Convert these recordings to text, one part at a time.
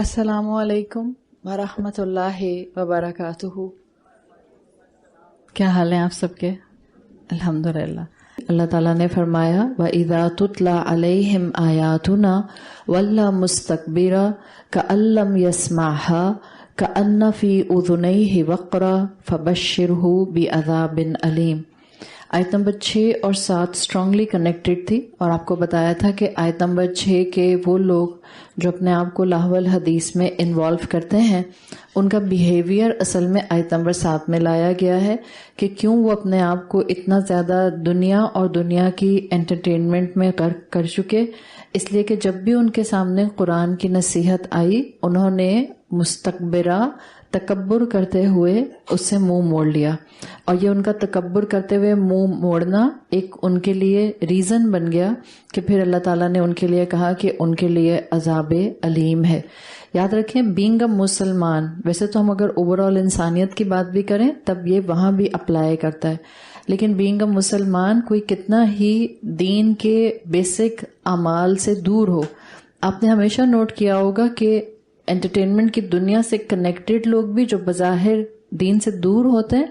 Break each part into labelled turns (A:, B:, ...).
A: السلام علیکم ورحمۃ اللہ وبرکاتہ. کیا حال ہیں آپ سب کے؟ الحمدللہ. اللہ تعالیٰ نے فرمایا وَإِذَا تُتْلَى عَلَيْهِمْ آيَاتُنَا وَلَّى مُسْتَكْبِرًا كَأَن لَّمْ يَسْمَعْهَا كَأَنَّ فِي أُذُنَيْهِ وَقْرًا فَبَشِّرْهُ بِعَذَابٍ أَلِيمٍ. آیت نمبر 6 اور 7 اسٹرانگلی کنیکٹڈ تھی، اور آپ کو بتایا تھا کہ آیت نمبر 6 کے وہ لوگ جو اپنے آپ کو لاہو الحدیث میں انوالو کرتے ہیں، ان کا بیہیویئر اصل میں آیت نمبر 7 میں لایا گیا ہے کہ کیوں وہ اپنے آپ کو اتنا زیادہ دنیا اور دنیا کی انٹرٹینمنٹ میں غرق کر چکے. اس لیے کہ جب بھی ان کے سامنے قرآن کی نصیحت آئی، انہوں نے مستکبرہ تکبر کرتے ہوئے اس سے منہ موڑ لیا. اور یہ ان کا تکبر کرتے ہوئے منہ موڑنا ایک ان کے لیے ریزن بن گیا کہ پھر اللہ تعالیٰ نے ان کے لیے کہا کہ ان کے لیے عذاب علیم ہے. یاد رکھیں بینگ اے مسلمان، ویسے تو ہم اگر اوور آل انسانیت کی بات بھی کریں تب یہ وہاں بھی اپلائی کرتا ہے، لیکن بینگ اے مسلمان کوئی کتنا ہی دین کے بیسک اعمال سے دور ہو، آپ نے ہمیشہ نوٹ کیا ہوگا کہ انٹرٹینمنٹ کی دنیا سے کنیکٹڈ لوگ بھی جو بظاہر دین سے دور ہوتے ہیں،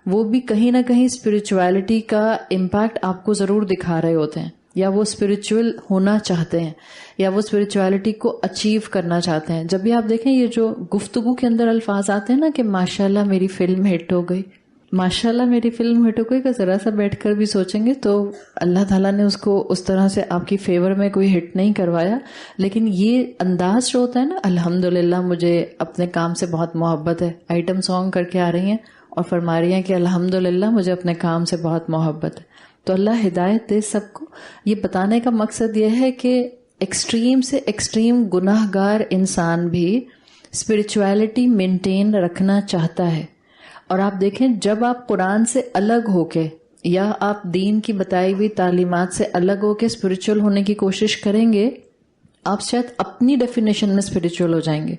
A: وہ بھی کہیں نہ کہیں اسپرچویلٹی کا امپیکٹ آپ کو ضرور دکھا رہے ہوتے ہیں، یا وہ اسپرچول ہونا چاہتے ہیں، یا وہ اسپرچویلٹی کو اچیو کرنا چاہتے ہیں. جب بھی آپ دیکھیں یہ جو گفتگو کے اندر الفاظ آتے ہیں نا کہ ماشاءاللہ میری فلم ہٹ ہو گئی، ماشاءاللہ میری فلم ہٹ ہو گئی، کا ذرا سا بیٹھ کر بھی سوچیں گے تو اللہ تعالیٰ نے اس کو اس طرح سے آپ کی فیور میں کوئی ہٹ نہیں کروایا. لیکن یہ انداز جو ہوتا ہے نا، الحمدللہ مجھے اپنے کام سے بہت محبت ہے، آئٹم سانگ کر کے آ رہی ہیں اور فرما رہی ہیں کہ الحمدللہ مجھے اپنے کام سے بہت محبت ہے. تو اللہ ہدایت دے سب کو. یہ بتانے کا مقصد یہ ہے کہ ایکسٹریم سے ایکسٹریم گناہ گار انسان بھی اسپرچویلٹی مینٹین رکھنا چاہتا ہے. اور آپ دیکھیں جب آپ قرآن سے الگ ہو کے یا آپ دین کی بتائی ہوئی تعلیمات سے الگ ہو کے اسپرچول ہونے کی کوشش کریں گے، آپ شاید اپنی ڈیفینیشن میں اسپرچول ہو جائیں گے،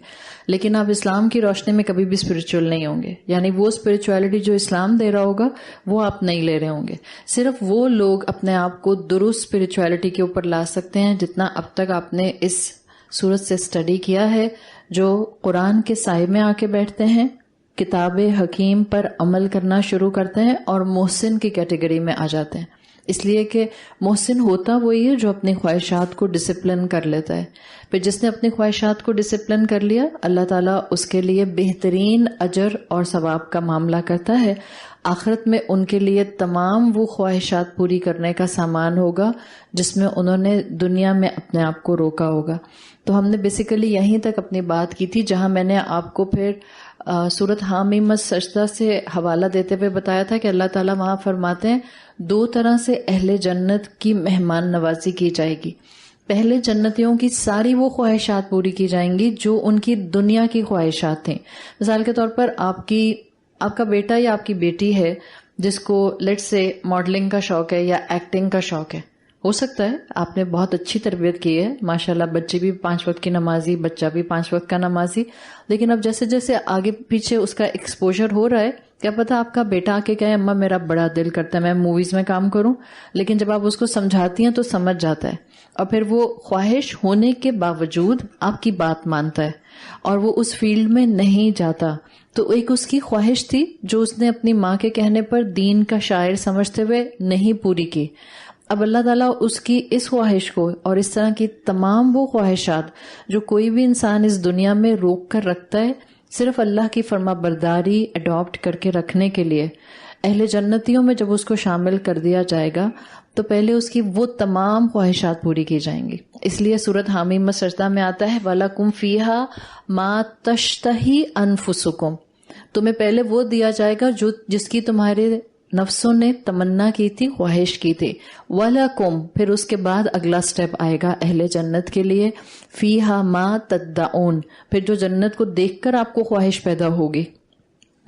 A: لیکن آپ اسلام کی روشنی میں کبھی بھی اسپرچول نہیں ہوں گے. یعنی وہ اسپرچویلٹی جو اسلام دے رہا ہوگا وہ آپ نہیں لے رہے ہوں گے. صرف وہ لوگ اپنے آپ کو درست اسپرچویلٹی کے اوپر لا سکتے ہیں جتنا اب تک آپ نے اس صورت سے اسٹڈی کیا ہے، جو قرآن کے سائے میں آ کے بیٹھتے ہیں، کتاب حکیم پر عمل کرنا شروع کرتے ہیں اور محسن کی کیٹیگری میں آ جاتے ہیں. اس لیے کہ محسن ہوتا وہی ہے جو اپنی خواہشات کو ڈسپلن کر لیتا ہے. پھر جس نے اپنی خواہشات کو ڈسپلن کر لیا، اللہ تعالیٰ اس کے لیے بہترین اجر اور ثواب کا معاملہ کرتا ہے. آخرت میں ان کے لیے تمام وہ خواہشات پوری کرنے کا سامان ہوگا جس میں انہوں نے دنیا میں اپنے آپ کو روکا ہوگا. تو ہم نے بیسیکلی یہیں تک اپنی بات کی تھی، جہاں میں نے آپ کو پھر سورۃ حامیم السجدہ سے حوالہ دیتے ہوئے بتایا تھا کہ اللہ تعالیٰ وہاں فرماتے ہیں 2 طرح سے اہل جنت کی مہمان نوازی کی جائے گی. پہلے جنتیوں کی ساری وہ خواہشات پوری کی جائیں گی جو ان کی دنیا کی خواہشات تھیں. مثال کے طور پر آپ کا بیٹا یا آپ کی بیٹی ہے جس کو لیٹس سے ماڈلنگ کا شوق ہے یا ایکٹنگ کا شوق ہے. ہو سکتا ہے آپ نے بہت اچھی تربیت کی ہے، ماشاءاللہ بچے بھی 5 وقت کی نمازی، بچہ بھی 5 وقت کا نمازی، لیکن اب جیسے جیسے آگے پیچھے اس کا ایکسپوجر ہو رہا ہے، کیا پتا آپ کا بیٹا آ کے کہے اماں میرا بڑا دل کرتا ہے میں موویز میں کام کروں، لیکن جب آپ اس کو سمجھاتی ہیں تو سمجھ جاتا ہے، اور پھر وہ خواہش ہونے کے باوجود آپ کی بات مانتا ہے اور وہ اس فیلڈ میں نہیں جاتا. تو ایک اس کی خواہش تھی جو اس نے اپنی ماں کے کہنے پر دین کا شاعر سمجھتے ہوئے نہیں پوری کی. اب اللہ تعالیٰ اس کی اس خواہش کو اور اس طرح کی تمام وہ خواہشات جو کوئی بھی انسان اس دنیا میں روک کر رکھتا ہے، صرف اللہ کی فرما برداری اڈاپٹ کر کے رکھنے کے لیے، اہل جنتیوں میں جب اس کو شامل کر دیا جائے گا تو پہلے اس کی وہ تمام خواہشات پوری کی جائیں گی. اس لیے سورۃ حامیم السجدہ میں آتا ہے وَلَكُمْ فِيهَا مَا تَشْتَهِي أَنفُسُكُمْ، تمہیں پہلے وہ دیا جائے گا جس کی تمہارے نفسوں نے تمنا کی تھی، خواہش کی تھی. وَلَكُمْ، پھر اس کے بعد اگلا سٹیپ آئے گا اہل جنت کے لیے، فِيهَا مَا تَدَّعُونَ، پھر جو جنت کو دیکھ کر آپ کو خواہش پیدا ہوگی.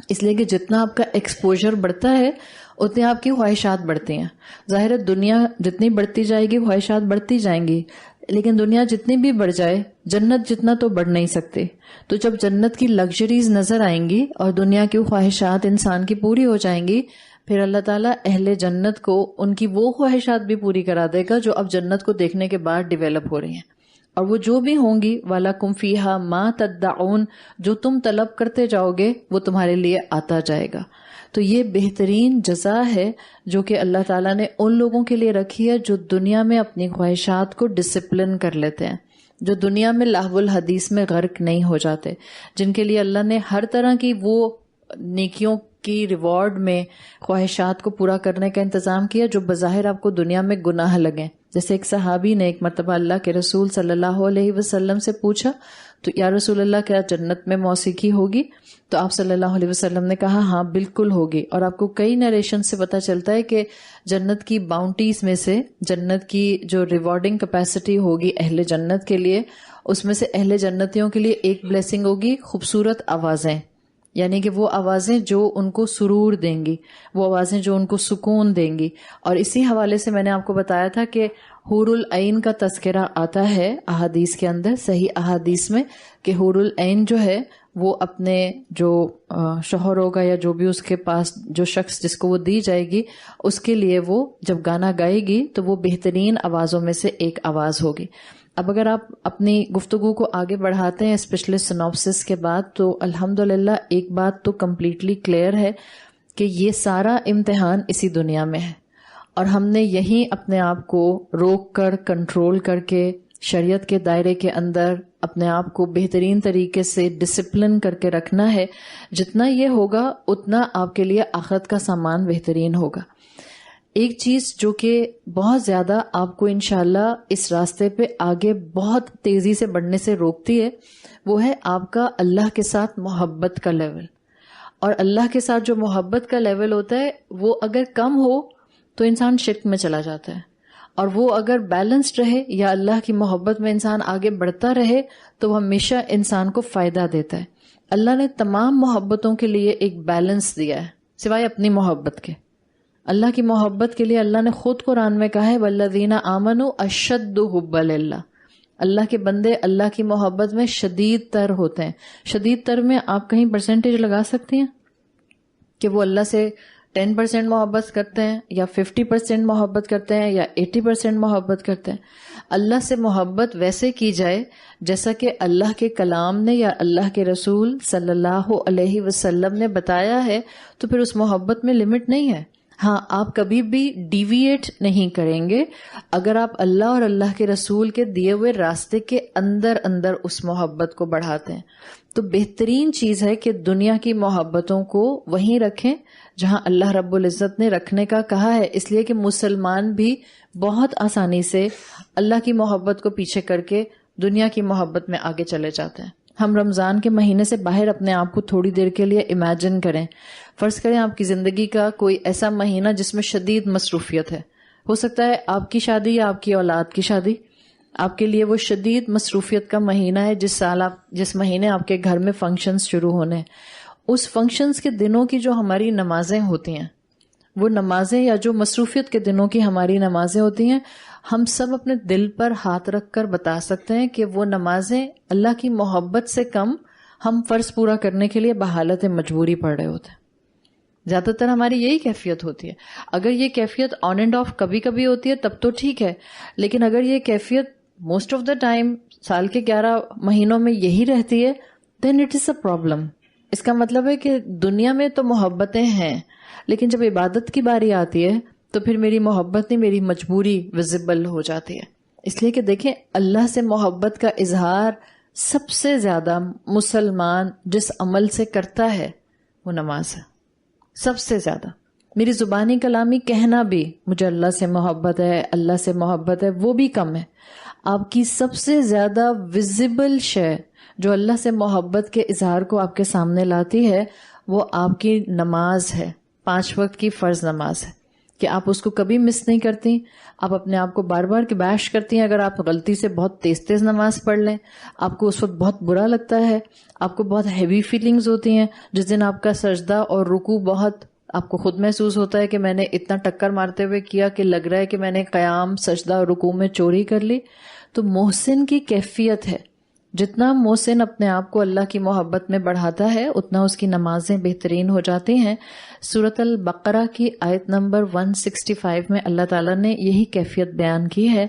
A: اس لیے کہ جتنا آپ کا ایکسپوجر بڑھتا ہے اتنے آپ کی خواہشات بڑھتی ہیں. ظاہر ہے دنیا جتنی بڑھتی جائے گی خواہشات بڑھتی جائیں گی، لیکن دنیا جتنی بھی بڑھ جائے جنت جتنا تو بڑھ نہیں سکتے. تو جب جنت کی لگژریز نظر آئیں گی اور دنیا کی خواہشات انسان کی پوری ہو جائیں گی، پھر اللہ تعالیٰ اہل جنت کو ان کی وہ خواہشات بھی پوری کرا دے گا جو اب جنت کو دیکھنے کے بعد ڈیولپ ہو رہی ہیں. اور وہ جو بھی ہوں گی وَلَكُمْ فِيهَا مَا تَدَّعُونَ، جو تم طلب کرتے جاؤ گے وہ تمہارے لیے آتا جائے گا. تو یہ بہترین جزا ہے جو کہ اللہ تعالیٰ نے ان لوگوں کے لیے رکھی ہے جو دنیا میں اپنی خواہشات کو ڈسپلن کر لیتے ہیں، جو دنیا میں لہو الحدیث میں غرق نہیں ہو جاتے، جن کے لیے اللہ نے ہر طرح کی وہ نیکیوں کی ریوارڈ میں خواہشات کو پورا کرنے کا انتظام کیا جو بظاہر آپ کو دنیا میں گناہ لگیں. جیسے ایک صحابی نے ایک مرتبہ اللہ کے رسول صلی اللہ علیہ وسلم سے پوچھا تو یا رسول اللہ کیا جنت میں موسیقی ہوگی؟ تو آپ صلی اللہ علیہ وسلم نے کہا ہاں بالکل ہوگی. اور آپ کو کئی نریشن سے پتہ چلتا ہے کہ جنت کی باؤنٹیز میں سے، جنت کی جو ریوارڈنگ کیپیسٹی ہوگی اہل جنت کے لیے، اس میں سے اہل جنتیوں کے لیے ایک بلیسنگ ہوگی خوبصورت آوازیں، یعنی کہ وہ آوازیں جو ان کو سرور دیں گی، وہ آوازیں جو ان کو سکون دیں گی. اور اسی حوالے سے میں نے آپ کو بتایا تھا کہ حور العین کا تذکرہ آتا ہے احادیث کے اندر، صحیح احادیث میں، کہ حور العین جو ہے وہ اپنے جو شوہر ہوگا یا جو بھی اس کے پاس جو شخص جس کو وہ دی جائے گی، اس کے لیے وہ جب گانا گائے گی تو وہ بہترین آوازوں میں سے ایک آواز ہوگی. اب اگر آپ اپنی گفتگو کو آگے بڑھاتے ہیں اسپیشلی سنوپسس کے بعد، تو الحمدللہ ایک بات تو کمپلیٹلی کلیئر ہے کہ یہ سارا امتحان اسی دنیا میں ہے، اور ہم نے یہیں اپنے آپ کو روک کر کنٹرول کر کے شریعت کے دائرے کے اندر اپنے آپ کو بہترین طریقے سے ڈسپلن کر کے رکھنا ہے. جتنا یہ ہوگا اتنا آپ کے لیے آخرت کا سامان بہترین ہوگا. ایک چیز جو کہ بہت زیادہ آپ کو انشاءاللہ اس راستے پہ آگے بہت تیزی سے بڑھنے سے روکتی ہے، وہ ہے آپ کا اللہ کے ساتھ محبت کا لیول. اور اللہ کے ساتھ جو محبت کا لیول ہوتا ہے وہ اگر کم ہو تو انسان شرک میں چلا جاتا ہے، اور وہ اگر بیلنسڈ رہے یا اللہ کی محبت میں انسان آگے بڑھتا رہے تو وہ ہمیشہ انسان کو فائدہ دیتا ہے. اللہ نے تمام محبتوں کے لیے ایک بیلنس دیا ہے سوائے اپنی محبت کے. اللہ کی محبت کے لیے اللہ نے خود قرآن میں کہا ہے وَالَّذِينَ آمَنُوا أَشَدُّ حُبًّا لِلَّهِ. اللہ کے بندے اللہ کی محبت میں شدید تر ہوتے ہیں. شدید تر میں آپ کہیں پرسنٹیج لگا سکتی ہیں کہ وہ اللہ سے 10% محبت کرتے ہیں یا 50% محبت کرتے ہیں یا 80% محبت کرتے ہیں؟ اللہ سے محبت ویسے کی جائے جیسا کہ اللہ کے کلام نے یا اللہ کے رسول صلی اللہ علیہ وسلم نے بتایا ہے، تو پھر اس محبت میں لمٹ نہیں ہے. ہاں، آپ کبھی بھی ڈیویٹ نہیں کریں گے اگر آپ اللہ اور اللہ کے رسول کے دیے ہوئے راستے کے اندر اندر اس محبت کو بڑھاتے ہیں. تو بہترین چیز ہے کہ دنیا کی محبتوں کو وہیں رکھیں جہاں اللہ رب العزت نے رکھنے کا کہا ہے، اس لیے کہ مسلمان بھی بہت آسانی سے اللہ کی محبت کو پیچھے کر کے دنیا کی محبت میں آگے چلے جاتے ہیں. ہم رمضان کے مہینے سے باہر اپنے آپ کو تھوڑی دیر کے لیے امیجن کریں. فرض کریں آپ کی زندگی کا کوئی ایسا مہینہ جس میں شدید مصروفیت ہے. ہو سکتا ہے آپ کی شادی یا آپ کی اولاد کی شادی، آپ کے لیے وہ شدید مصروفیت کا مہینہ ہے. جس مہینے آپ کے گھر میں فنکشنز شروع ہونے ہیں، اس فنکشنز کے دنوں کی جو ہماری نمازیں ہوتی ہیں، وہ نمازیں یا جو مصروفیت کے دنوں کی ہماری نمازیں ہوتی ہیں، ہم سب اپنے دل پر ہاتھ رکھ کر بتا سکتے ہیں کہ وہ نمازیں اللہ کی محبت سے کم ہم فرض پورا کرنے کے لیے بحالت مجبوری پڑھ رہے ہوتے ہیں. زیادہ تر ہماری یہی کیفیت ہوتی ہے. اگر یہ کیفیت آن اینڈ آف کبھی کبھی ہوتی ہے تب تو ٹھیک ہے، لیکن اگر یہ کیفیت موسٹ آف دا ٹائم سال کے 11 مہینوں میں یہی رہتی ہے then it is a problem. اس کا مطلب ہے کہ دنیا میں تو محبتیں ہیں، لیکن جب عبادت کی باری آتی ہے تو پھر میری محبت نہیں، میری مجبوری ویزیبل ہو جاتی ہے. اس لیے کہ دیکھیں، اللہ سے محبت کا اظہار سب سے زیادہ مسلمان جس عمل سے کرتا ہے وہ نماز ہے. سب سے زیادہ میری زبانی کلامی کہنا بھی مجھے اللہ سے محبت ہے، اللہ سے محبت ہے، وہ بھی کم ہے. آپ کی سب سے زیادہ ویزیبل شے جو اللہ سے محبت کے اظہار کو آپ کے سامنے لاتی ہے وہ آپ کی نماز ہے. 5 وقت کی فرض نماز ہے کہ آپ اس کو کبھی مس نہیں کرتی. آپ اپنے آپ کو بار بار بیش کرتی ہیں. اگر آپ غلطی سے بہت تیز نماز پڑھ لیں، آپ کو اس وقت بہت برا لگتا ہے، آپ کو بہت ہیوی فیلنگز ہوتی ہیں. جس دن آپ کا سجدہ اور رکوع بہت آپ کو خود محسوس ہوتا ہے کہ میں نے اتنا ٹکر مارتے ہوئے کیا کہ لگ رہا ہے کہ میں نے قیام، سجدہ اور رکوع میں چوری کر لی. تو محسن کی کیفیت ہے جتنا محسن اپنے آپ کو اللہ کی محبت میں بڑھاتا ہے اتنا اس کی نمازیں بہترین ہو جاتی ہیں۔ سورۃ البقرہ کی آیت نمبر 165 میں اللہ تعالیٰ نے یہی کیفیت بیان کی ہے،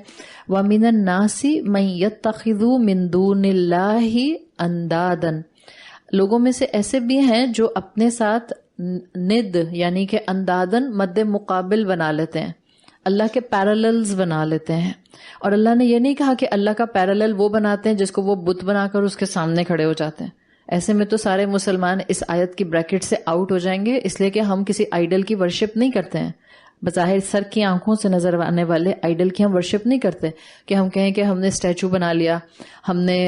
A: وَمِنَ النَّاسِ مَن يَتَّخِذُ مِن دُونِ اللَّهِ اندادًا، لوگوں میں سے ایسے بھی ہیں جو اپنے ساتھ ند یعنی کہ اندادن مد مقابل بنا لیتے ہیں، اللہ کے پیراللز بنا لیتے ہیں۔ اور اللہ نے یہ نہیں کہا کہ اللہ کا پیرالل وہ بناتے ہیں جس کو وہ بت بنا کر اس کے سامنے کھڑے ہو جاتے ہیں۔ ایسے میں تو سارے مسلمان اس آیت کی بریکٹ سے آؤٹ ہو جائیں گے، اس لیے کہ ہم کسی آئیڈل کی ورشپ نہیں کرتے ہیں۔ بظاہر سر کی آنکھوں سے نظر آنے والے آئیڈل کی ہم ورشپ نہیں کرتے کہ ہم کہیں کہ ہم نے اسٹیچو بنا لیا، ہم نے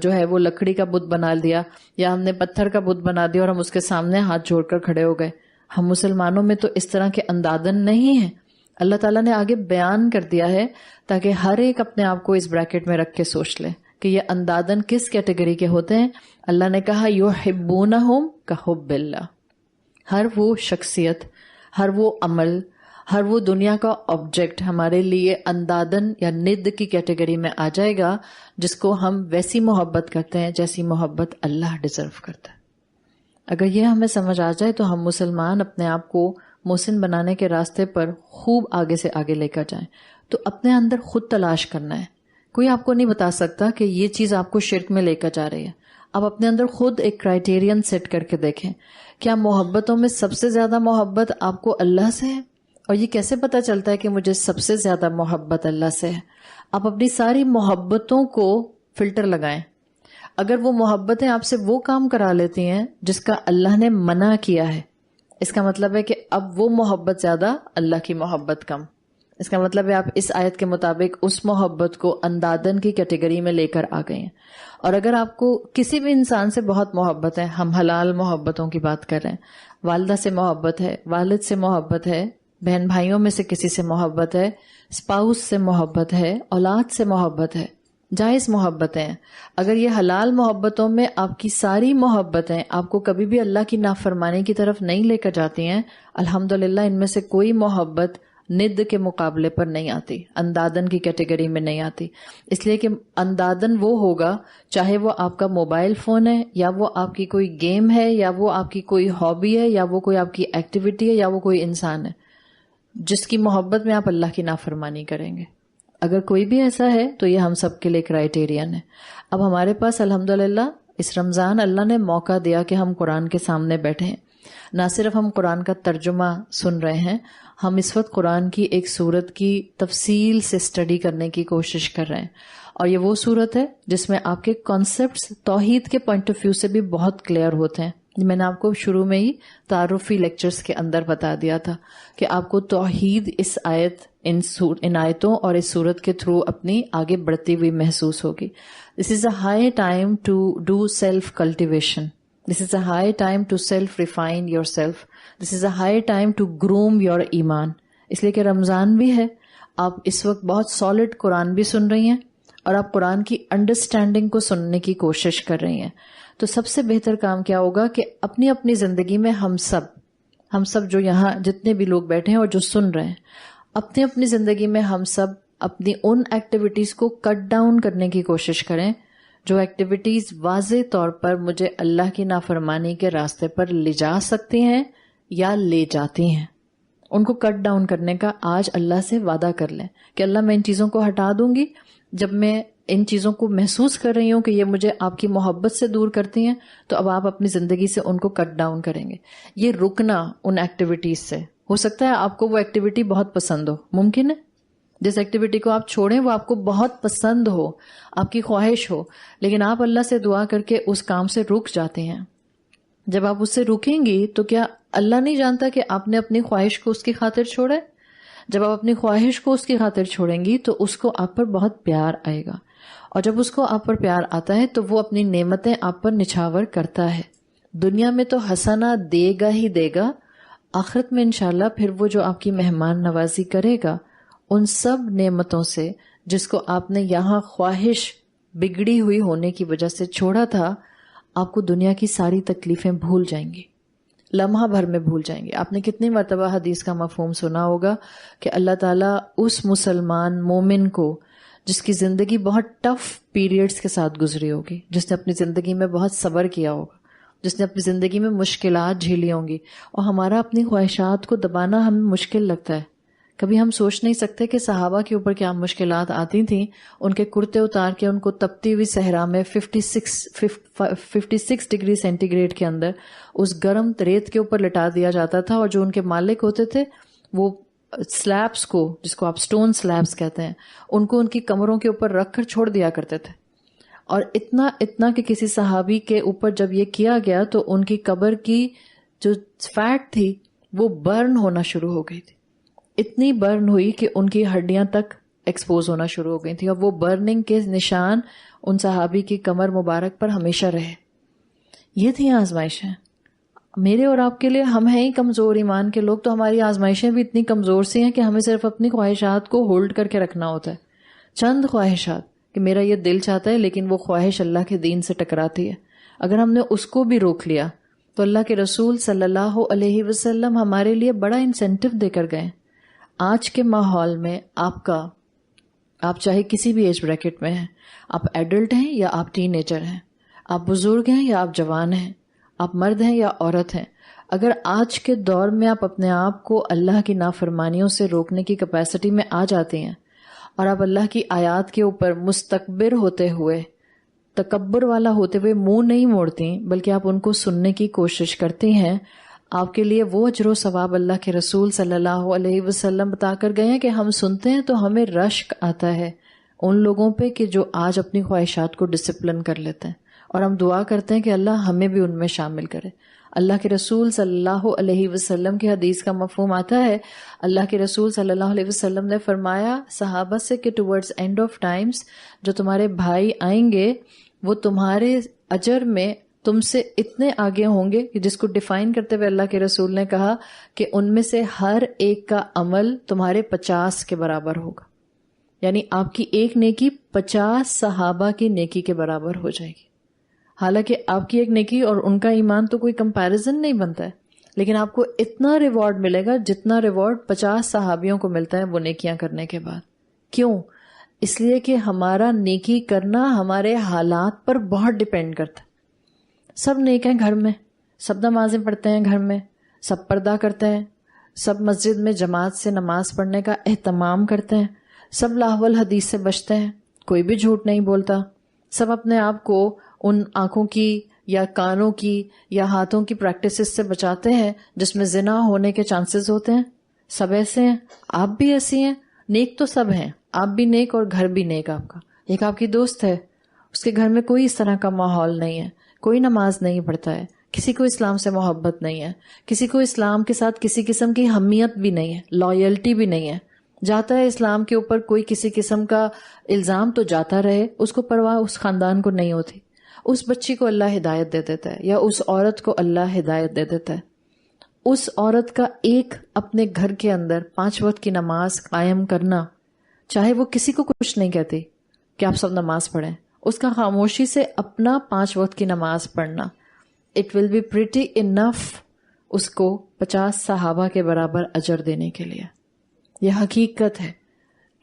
A: جو ہے وہ لکڑی کا بت بنا لیا، یا ہم نے پتھر کا بت بنا دیا اور ہم اس کے سامنے ہاتھ جوڑ کر کھڑے ہو گئے۔ ہم مسلمانوں میں تو اس طرح کے اندادن نہیں ہیں۔ اللہ تعالیٰ نے آگے بیان کر دیا ہے تاکہ ہر ایک اپنے آپ کو اس بریکٹ میں رکھ کے سوچ لے کہ یہ اندادن کس کیٹیگری کے ہوتے ہیں۔ اللہ نے کہا یحبونہم کحب اللہ، ہر وہ شخصیت، ہر وہ عمل، ہر وہ دنیا کا آبجیکٹ ہمارے لیے اندادن یا ند کی کیٹیگری میں آ جائے گا جس کو ہم ویسی محبت کرتے ہیں جیسی محبت اللہ ڈیزرو کرتا ہے۔ اگر یہ ہمیں سمجھ آ جائے تو ہم مسلمان اپنے آپ کو محسن بنانے کے راستے پر خوب آگے سے آگے لے کر جائیں۔ تو اپنے اندر خود تلاش کرنا ہے، کوئی آپ کو نہیں بتا سکتا کہ یہ چیز آپ کو شرک میں لے کر جا رہی ہے۔ آپ اپنے اندر خود ایک کرائیٹیرین سیٹ کر کے دیکھیں، کیا محبتوں میں سب سے زیادہ محبت آپ کو اللہ سے ہے؟ اور یہ کیسے پتا چلتا ہے کہ مجھے سب سے زیادہ محبت اللہ سے ہے؟ آپ اپنی ساری محبتوں کو فلٹر لگائیں۔ اگر وہ محبتیں آپ سے وہ کام کرا لیتی ہیں جس کا اللہ نے منع کیا ہے، اس کا مطلب ہے کہ اب وہ محبت زیادہ، اللہ کی محبت کم۔ اس کا مطلب ہے آپ اس آیت کے مطابق اس محبت کو اندادن کی کیٹیگری میں لے کر آ گئے ہیں۔ اور اگر آپ کو کسی بھی انسان سے بہت محبت ہے، ہم حلال محبتوں کی بات کر رہے ہیں، والدہ سے محبت ہے، والد سے محبت ہے، بہن بھائیوں میں سے کسی سے محبت ہے، اسپاؤس سے محبت ہے، اولاد سے محبت ہے، جائز محبتیں ہیں، اگر یہ حلال محبتوں میں آپ کی ساری محبتیں آپ کو کبھی بھی اللہ کی نافرمانی کی طرف نہیں لے کر جاتی ہیں، الحمدللہ ان میں سے کوئی محبت ند کے مقابلے پر نہیں آتی، اندادن کی کیٹیگری میں نہیں آتی۔ اس لیے کہ اندادن وہ ہوگا چاہے وہ آپ کا موبائل فون ہے، یا وہ آپ کی کوئی گیم ہے، یا وہ آپ کی کوئی ہابی ہے، یا وہ کوئی آپ کی ایکٹیویٹی ہے، یا وہ کوئی انسان ہے جس کی محبت میں آپ اللہ کی نافرمانی کریں گے۔ اگر کوئی بھی ایسا ہے تو یہ ہم سب کے لیے کرائیٹیرین ہے۔ اب ہمارے پاس الحمدللہ اس رمضان اللہ نے موقع دیا کہ ہم قرآن کے سامنے بیٹھے ہیں۔ نہ صرف ہم قرآن کا ترجمہ سن رہے ہیں، ہم اس وقت قرآن کی ایک سورت کی تفصیل سے اسٹڈی کرنے کی کوشش کر رہے ہیں، اور یہ وہ سورت ہے جس میں آپ کے کانسیپٹس توحید کے پوائنٹ آف ویو سے بھی بہت کلیئر ہوتے ہیں۔ میں نے آپ کو شروع میں ہی تعارفی لیکچرز کے اندر بتا دیا تھا کہ آپ کو توحید اس آیت ان آیتوں اور اس سورت کے تھرو اپنی آگے بڑھتی ہوئی محسوس ہوگی۔ This is a high time to do self cultivation, this is a high time to self refine your self, this is a high time to groom your ایمان۔ اس لیے کہ رمضان بھی ہے، آپ اس وقت بہت سالڈ قرآن بھی سن رہی ہیں اور آپ قرآن کی انڈرسٹینڈنگ کو سننے کی کوشش کر رہی ہیں۔ تو سب سے بہتر کام کیا ہوگا کہ اپنی اپنی زندگی میں ہم سب جو یہاں جتنے بھی لوگ بیٹھے ہیں اور جو سن رہے ہیں، اپنی اپنی زندگی میں ہم سب اپنی ان ایکٹیویٹیز کو کٹ ڈاؤن کرنے کی کوشش کریں جو ایکٹیویٹیز واضح طور پر مجھے اللہ کی نافرمانی کے راستے پر لے جا سکتی ہیں یا لے جاتی ہیں۔ ان کو کٹ ڈاؤن کرنے کا آج اللہ سے وعدہ کر لیں کہ اللہ میں ان چیزوں کو ہٹا دوں گی جب میں ان چیزوں کو محسوس کر رہی ہوں کہ یہ مجھے آپ کی محبت سے دور کرتی ہیں، تو اب آپ اپنی زندگی سے ان کو کٹ ڈاؤن کریں گے۔ یہ رکنا ان ایکٹیویٹیز سے، ہو سکتا ہے آپ کو وہ ایکٹیویٹی بہت پسند ہو، ممکن ہے جس ایکٹیویٹی کو آپ چھوڑیں وہ آپ کو بہت پسند ہو، آپ کی خواہش ہو، لیکن آپ اللہ سے دعا کر کے اس کام سے رک جاتے ہیں۔ جب آپ اس سے رکیں گی تو کیا اللہ نہیں جانتا کہ آپ نے اپنی خواہش کو اس کی خاطر چھوڑا ہے؟ جب آپ اپنی خواہش کو اس کی خاطر چھوڑیں گی تو اس کو آپ پر بہت پیار آئے گا، اور جب اس کو آپ پر پیار آتا ہے تو وہ اپنی نعمتیں آپ پر نچھاور کرتا ہے۔ دنیا میں تو حسنہ دے گا ہی دے گا، آخرت میں انشاءاللہ پھر وہ جو آپ کی مہمان نوازی کرے گا ان سب نعمتوں سے جس کو آپ نے یہاں خواہش بگڑی ہوئی ہونے کی وجہ سے چھوڑا تھا، آپ کو دنیا کی ساری تکلیفیں بھول جائیں گی، لمحہ بھر میں بھول جائیں گے۔ آپ نے کتنی مرتبہ حدیث کا مفہوم سنا ہوگا کہ اللہ تعالیٰ اس مسلمان مومن کو جس کی زندگی بہت ٹف پیریڈز کے ساتھ گزری ہوگی، جس نے اپنی زندگی میں بہت صبر کیا ہوگا، جس نے اپنی زندگی میں مشکلات جھیلی ہوں گی. اور ہمارا اپنی خواہشات کو دبانا ہمیں مشکل لگتا ہے. کبھی ہم سوچ نہیں سکتے کہ صحابہ کے اوپر کیا مشکلات آتی تھیں. ان کے کرتے اتار کے ان کو تپتی ہوئی صحرا میں 56 ڈگری سینٹی گریڈ کے اندر اس گرم ریت کے اوپر لٹا دیا جاتا تھا، اور جو ان کے مالک ہوتے تھے وہ سلیبس کو، جس کو آپ سٹون سلیبس کہتے ہیں، ان کو ان کی کمروں کے اوپر رکھ کر چھوڑ دیا کرتے تھے. اور اتنا کہ کسی صحابی کے اوپر جب یہ کیا گیا تو ان کی قبر کی جو فیٹ تھی وہ برن ہونا شروع ہو گئی تھی. اتنی برن ہوئی کہ ان کی ہڈیاں تک ایکسپوز ہونا شروع ہو گئی تھی، اور وہ برننگ کے نشان ان صحابی کی کمر مبارک پر ہمیشہ رہے. یہ تھی آزمائشیں. میرے اور آپ کے لیے ہم ہیں ہی کمزور ایمان کے لوگ، تو ہماری آزمائشیں بھی اتنی کمزور سی ہیں کہ ہمیں صرف اپنی خواہشات کو ہولڈ کر کے رکھنا ہوتا ہے. چند خواہشات کہ میرا یہ دل چاہتا ہے، لیکن وہ خواہش اللہ کے دین سے ٹکراتی ہے. اگر ہم نے اس کو بھی روک لیا تو اللہ کے رسول صلی اللہ علیہ وسلم ہمارے لیے بڑا انسینٹیو دے کر گئے. آج کے ماحول میں آپ چاہے کسی بھی ایج بریکٹ میں ہیں، آپ ایڈلٹ ہیں یا آپ ٹین ایجر ہیں، آپ بزرگ ہیں یا آپ جوان ہیں، آپ مرد ہیں یا عورت ہیں، اگر آج کے دور میں آپ اپنے آپ کو اللہ کی نافرمانیوں سے روکنے کی کیپیسٹی میں آ جاتے ہیں اور آپ اللہ کی آیات کے اوپر مستکبر ہوتے ہوئے، تکبر والا ہوتے ہوئے منہ نہیں موڑتی بلکہ آپ ان کو سننے کی کوشش کرتی ہیں، آپ کے لیے وہ اجر و ثواب اللہ کے رسول صلی اللہ علیہ وسلم بتا کر گئے ہیں کہ ہم سنتے ہیں تو ہمیں رشک آتا ہے ان لوگوں پہ کہ جو آج اپنی خواہشات کو ڈسپلن کر لیتے ہیں، اور ہم دعا کرتے ہیں کہ اللہ ہمیں بھی ان میں شامل کرے. اللہ کے رسول صلی اللہ علیہ وسلم کی حدیث کا مفہوم آتا ہے، اللہ کے رسول صلی اللہ علیہ وسلم نے فرمایا صحابہ سے کہ ٹورڈز اینڈ آف ٹائمز جو تمہارے بھائی آئیں گے وہ تمہارے اجر میں تم سے اتنے آگے ہوں گے کہ جس کو ڈیفائن کرتے ہوئے اللہ کے رسول نے کہا کہ ان میں سے ہر ایک کا عمل تمہارے 50 کے برابر ہوگا. یعنی آپ کی ایک نیکی 50 صحابہ کی نیکی کے برابر ہو جائے گی. حالانکہ آپ کی ایک نیکی اور ان کا ایمان تو کوئی کمپیریزن نہیں بنتا ہے، لیکن آپ کو اتنا ریوارڈ ملے گا جتنا ریوارڈ 50 صحابیوں کو ملتا ہے وہ نیکیاں کرنے کے بعد. کیوں؟ اس لیے کہ ہمارا نیکی کرنا ہمارے حالات پر بہت ڈیپینڈ کرتا ہے. سب نیک ہیں گھر میں، سب نمازیں پڑھتے ہیں گھر میں، سب پردہ کرتے ہیں، سب مسجد میں جماعت سے نماز پڑھنے کا اہتمام کرتے ہیں، سب لاہو الحدیث سے بچتے ہیں، کوئی بھی جھوٹ نہیں بولتا، سب اپنے آپ کو ان آنکھوں کی یا کانوں کی یا ہاتھوں کی پریکٹسز سے بچاتے ہیں جس میں زنا ہونے کے چانسز ہوتے ہیں. سب ایسے ہیں، آپ بھی ایسی ہیں. نیک تو سب ہیں، آپ بھی نیک اور گھر بھی نیک. آپ کا ایک آپ کی دوست ہے، اس کے گھر میں کوئی اس طرح کا ماحول نہیں ہے، کوئی نماز نہیں پڑھتا ہے، کسی کو اسلام سے محبت نہیں ہے، کسی کو اسلام کے ساتھ کسی قسم کی حمیت بھی نہیں ہے، لائلٹی بھی نہیں ہے. جاتا ہے اسلام کے اوپر کوئی کسی قسم کا الزام تو جاتا رہے، اس کو پرواہ اس خاندان کو نہیں ہوتی. اس بچی کو اللہ ہدایت دے دیتا ہے یا اس عورت کو اللہ ہدایت دے دیتا ہے. اس عورت کا ایک اپنے گھر کے اندر 5 وقت کی نماز قائم کرنا، چاہے وہ کسی کو کچھ نہیں کہتی کہ آپ سب نماز پڑھیں، اس کا خاموشی سے اپنا 5 وقت کی نماز پڑھنا، اٹ ول بی پریٹی انف اس کو 50 صحابہ کے برابر اجر دینے کے لیے. یہ حقیقت ہے.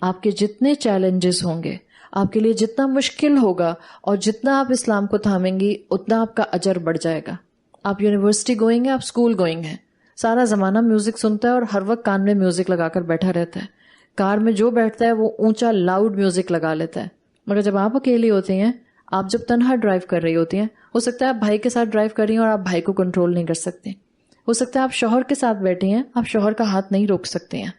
A: آپ کے جتنے چیلنجز ہوں گے، آپ کے لیے جتنا مشکل ہوگا اور جتنا آپ اسلام کو تھامیں گی اتنا آپ کا اجر بڑھ جائے گا. آپ یونیورسٹی گوئنگ ہیں، آپ اسکول گوئنگ ہیں، سارا زمانہ میوزک سنتا ہے اور ہر وقت کان میں میوزک لگا کر بیٹھا رہتا ہے. کار میں جو بیٹھتا ہے وہ اونچا لاؤڈ میوزک لگا لیتا ہے. مگر جب آپ اکیلی ہوتی ہیں، آپ جب تنہا ڈرائیو کر رہی ہوتی ہیں، ہو سکتا ہے آپ بھائی کے ساتھ ڈرائیو کر رہی ہیں اور آپ بھائی کو کنٹرول نہیں کر سکتے. ہو سکتا ہے آپ شوہر کے ساتھ بیٹھی ہیں، آپ شوہر کا ہاتھ نہیں روک سکتے ہیں.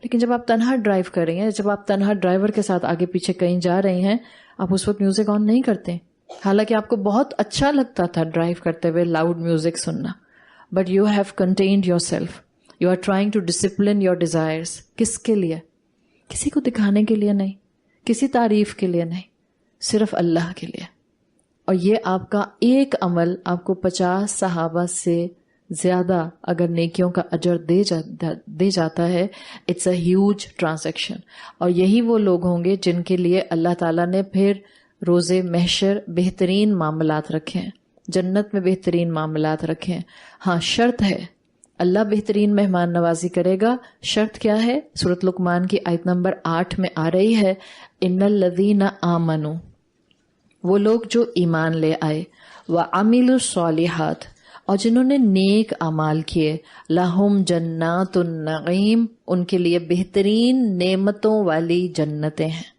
A: لیکن جب آپ تنہا ڈرائیو کر رہی ہیں، جب آپ تنہا ڈرائیور کے ساتھ آگے پیچھے کہیں جا رہی ہیں، آپ اس وقت میوزک آن نہیں کرتے. حالانکہ آپ کو بہت اچھا لگتا تھا ڈرائیو کرتے ہوئے لاؤڈ میوزک سننا، but you have contained yourself. You are trying to discipline your desires. کس کے لیے؟ کسی کو دکھانے کے لیے نہیں، کسی تعریف کے لیے نہیں، صرف اللہ کے لیے. اور یہ آپ کا ایک عمل آپ کو 50 صحابہ سے زیادہ اگر نیکیوں کا اجر دے جاتا ہے. It's a huge transaction. اور یہی وہ لوگ ہوں گے جن کے لیے اللہ تعالیٰ نے پھر روز محشر بہترین معاملات رکھے ہیں، جنت میں بہترین معاملات رکھے ہیں. ہاں شرط ہے، اللہ بہترین مہمان نوازی کرے گا. شرط کیا ہے؟ سورۃ لقمان کی آیت نمبر 8 میں آ رہی ہے، ان الذین آمنوا، وہ لوگ جو ایمان لے آئے، وعملوا الصالحات، اور جنہوں نے نیک اعمال کیے، لہم جنات النعیم، ان کے لیے بہترین نعمتوں والی جنتیں ہیں.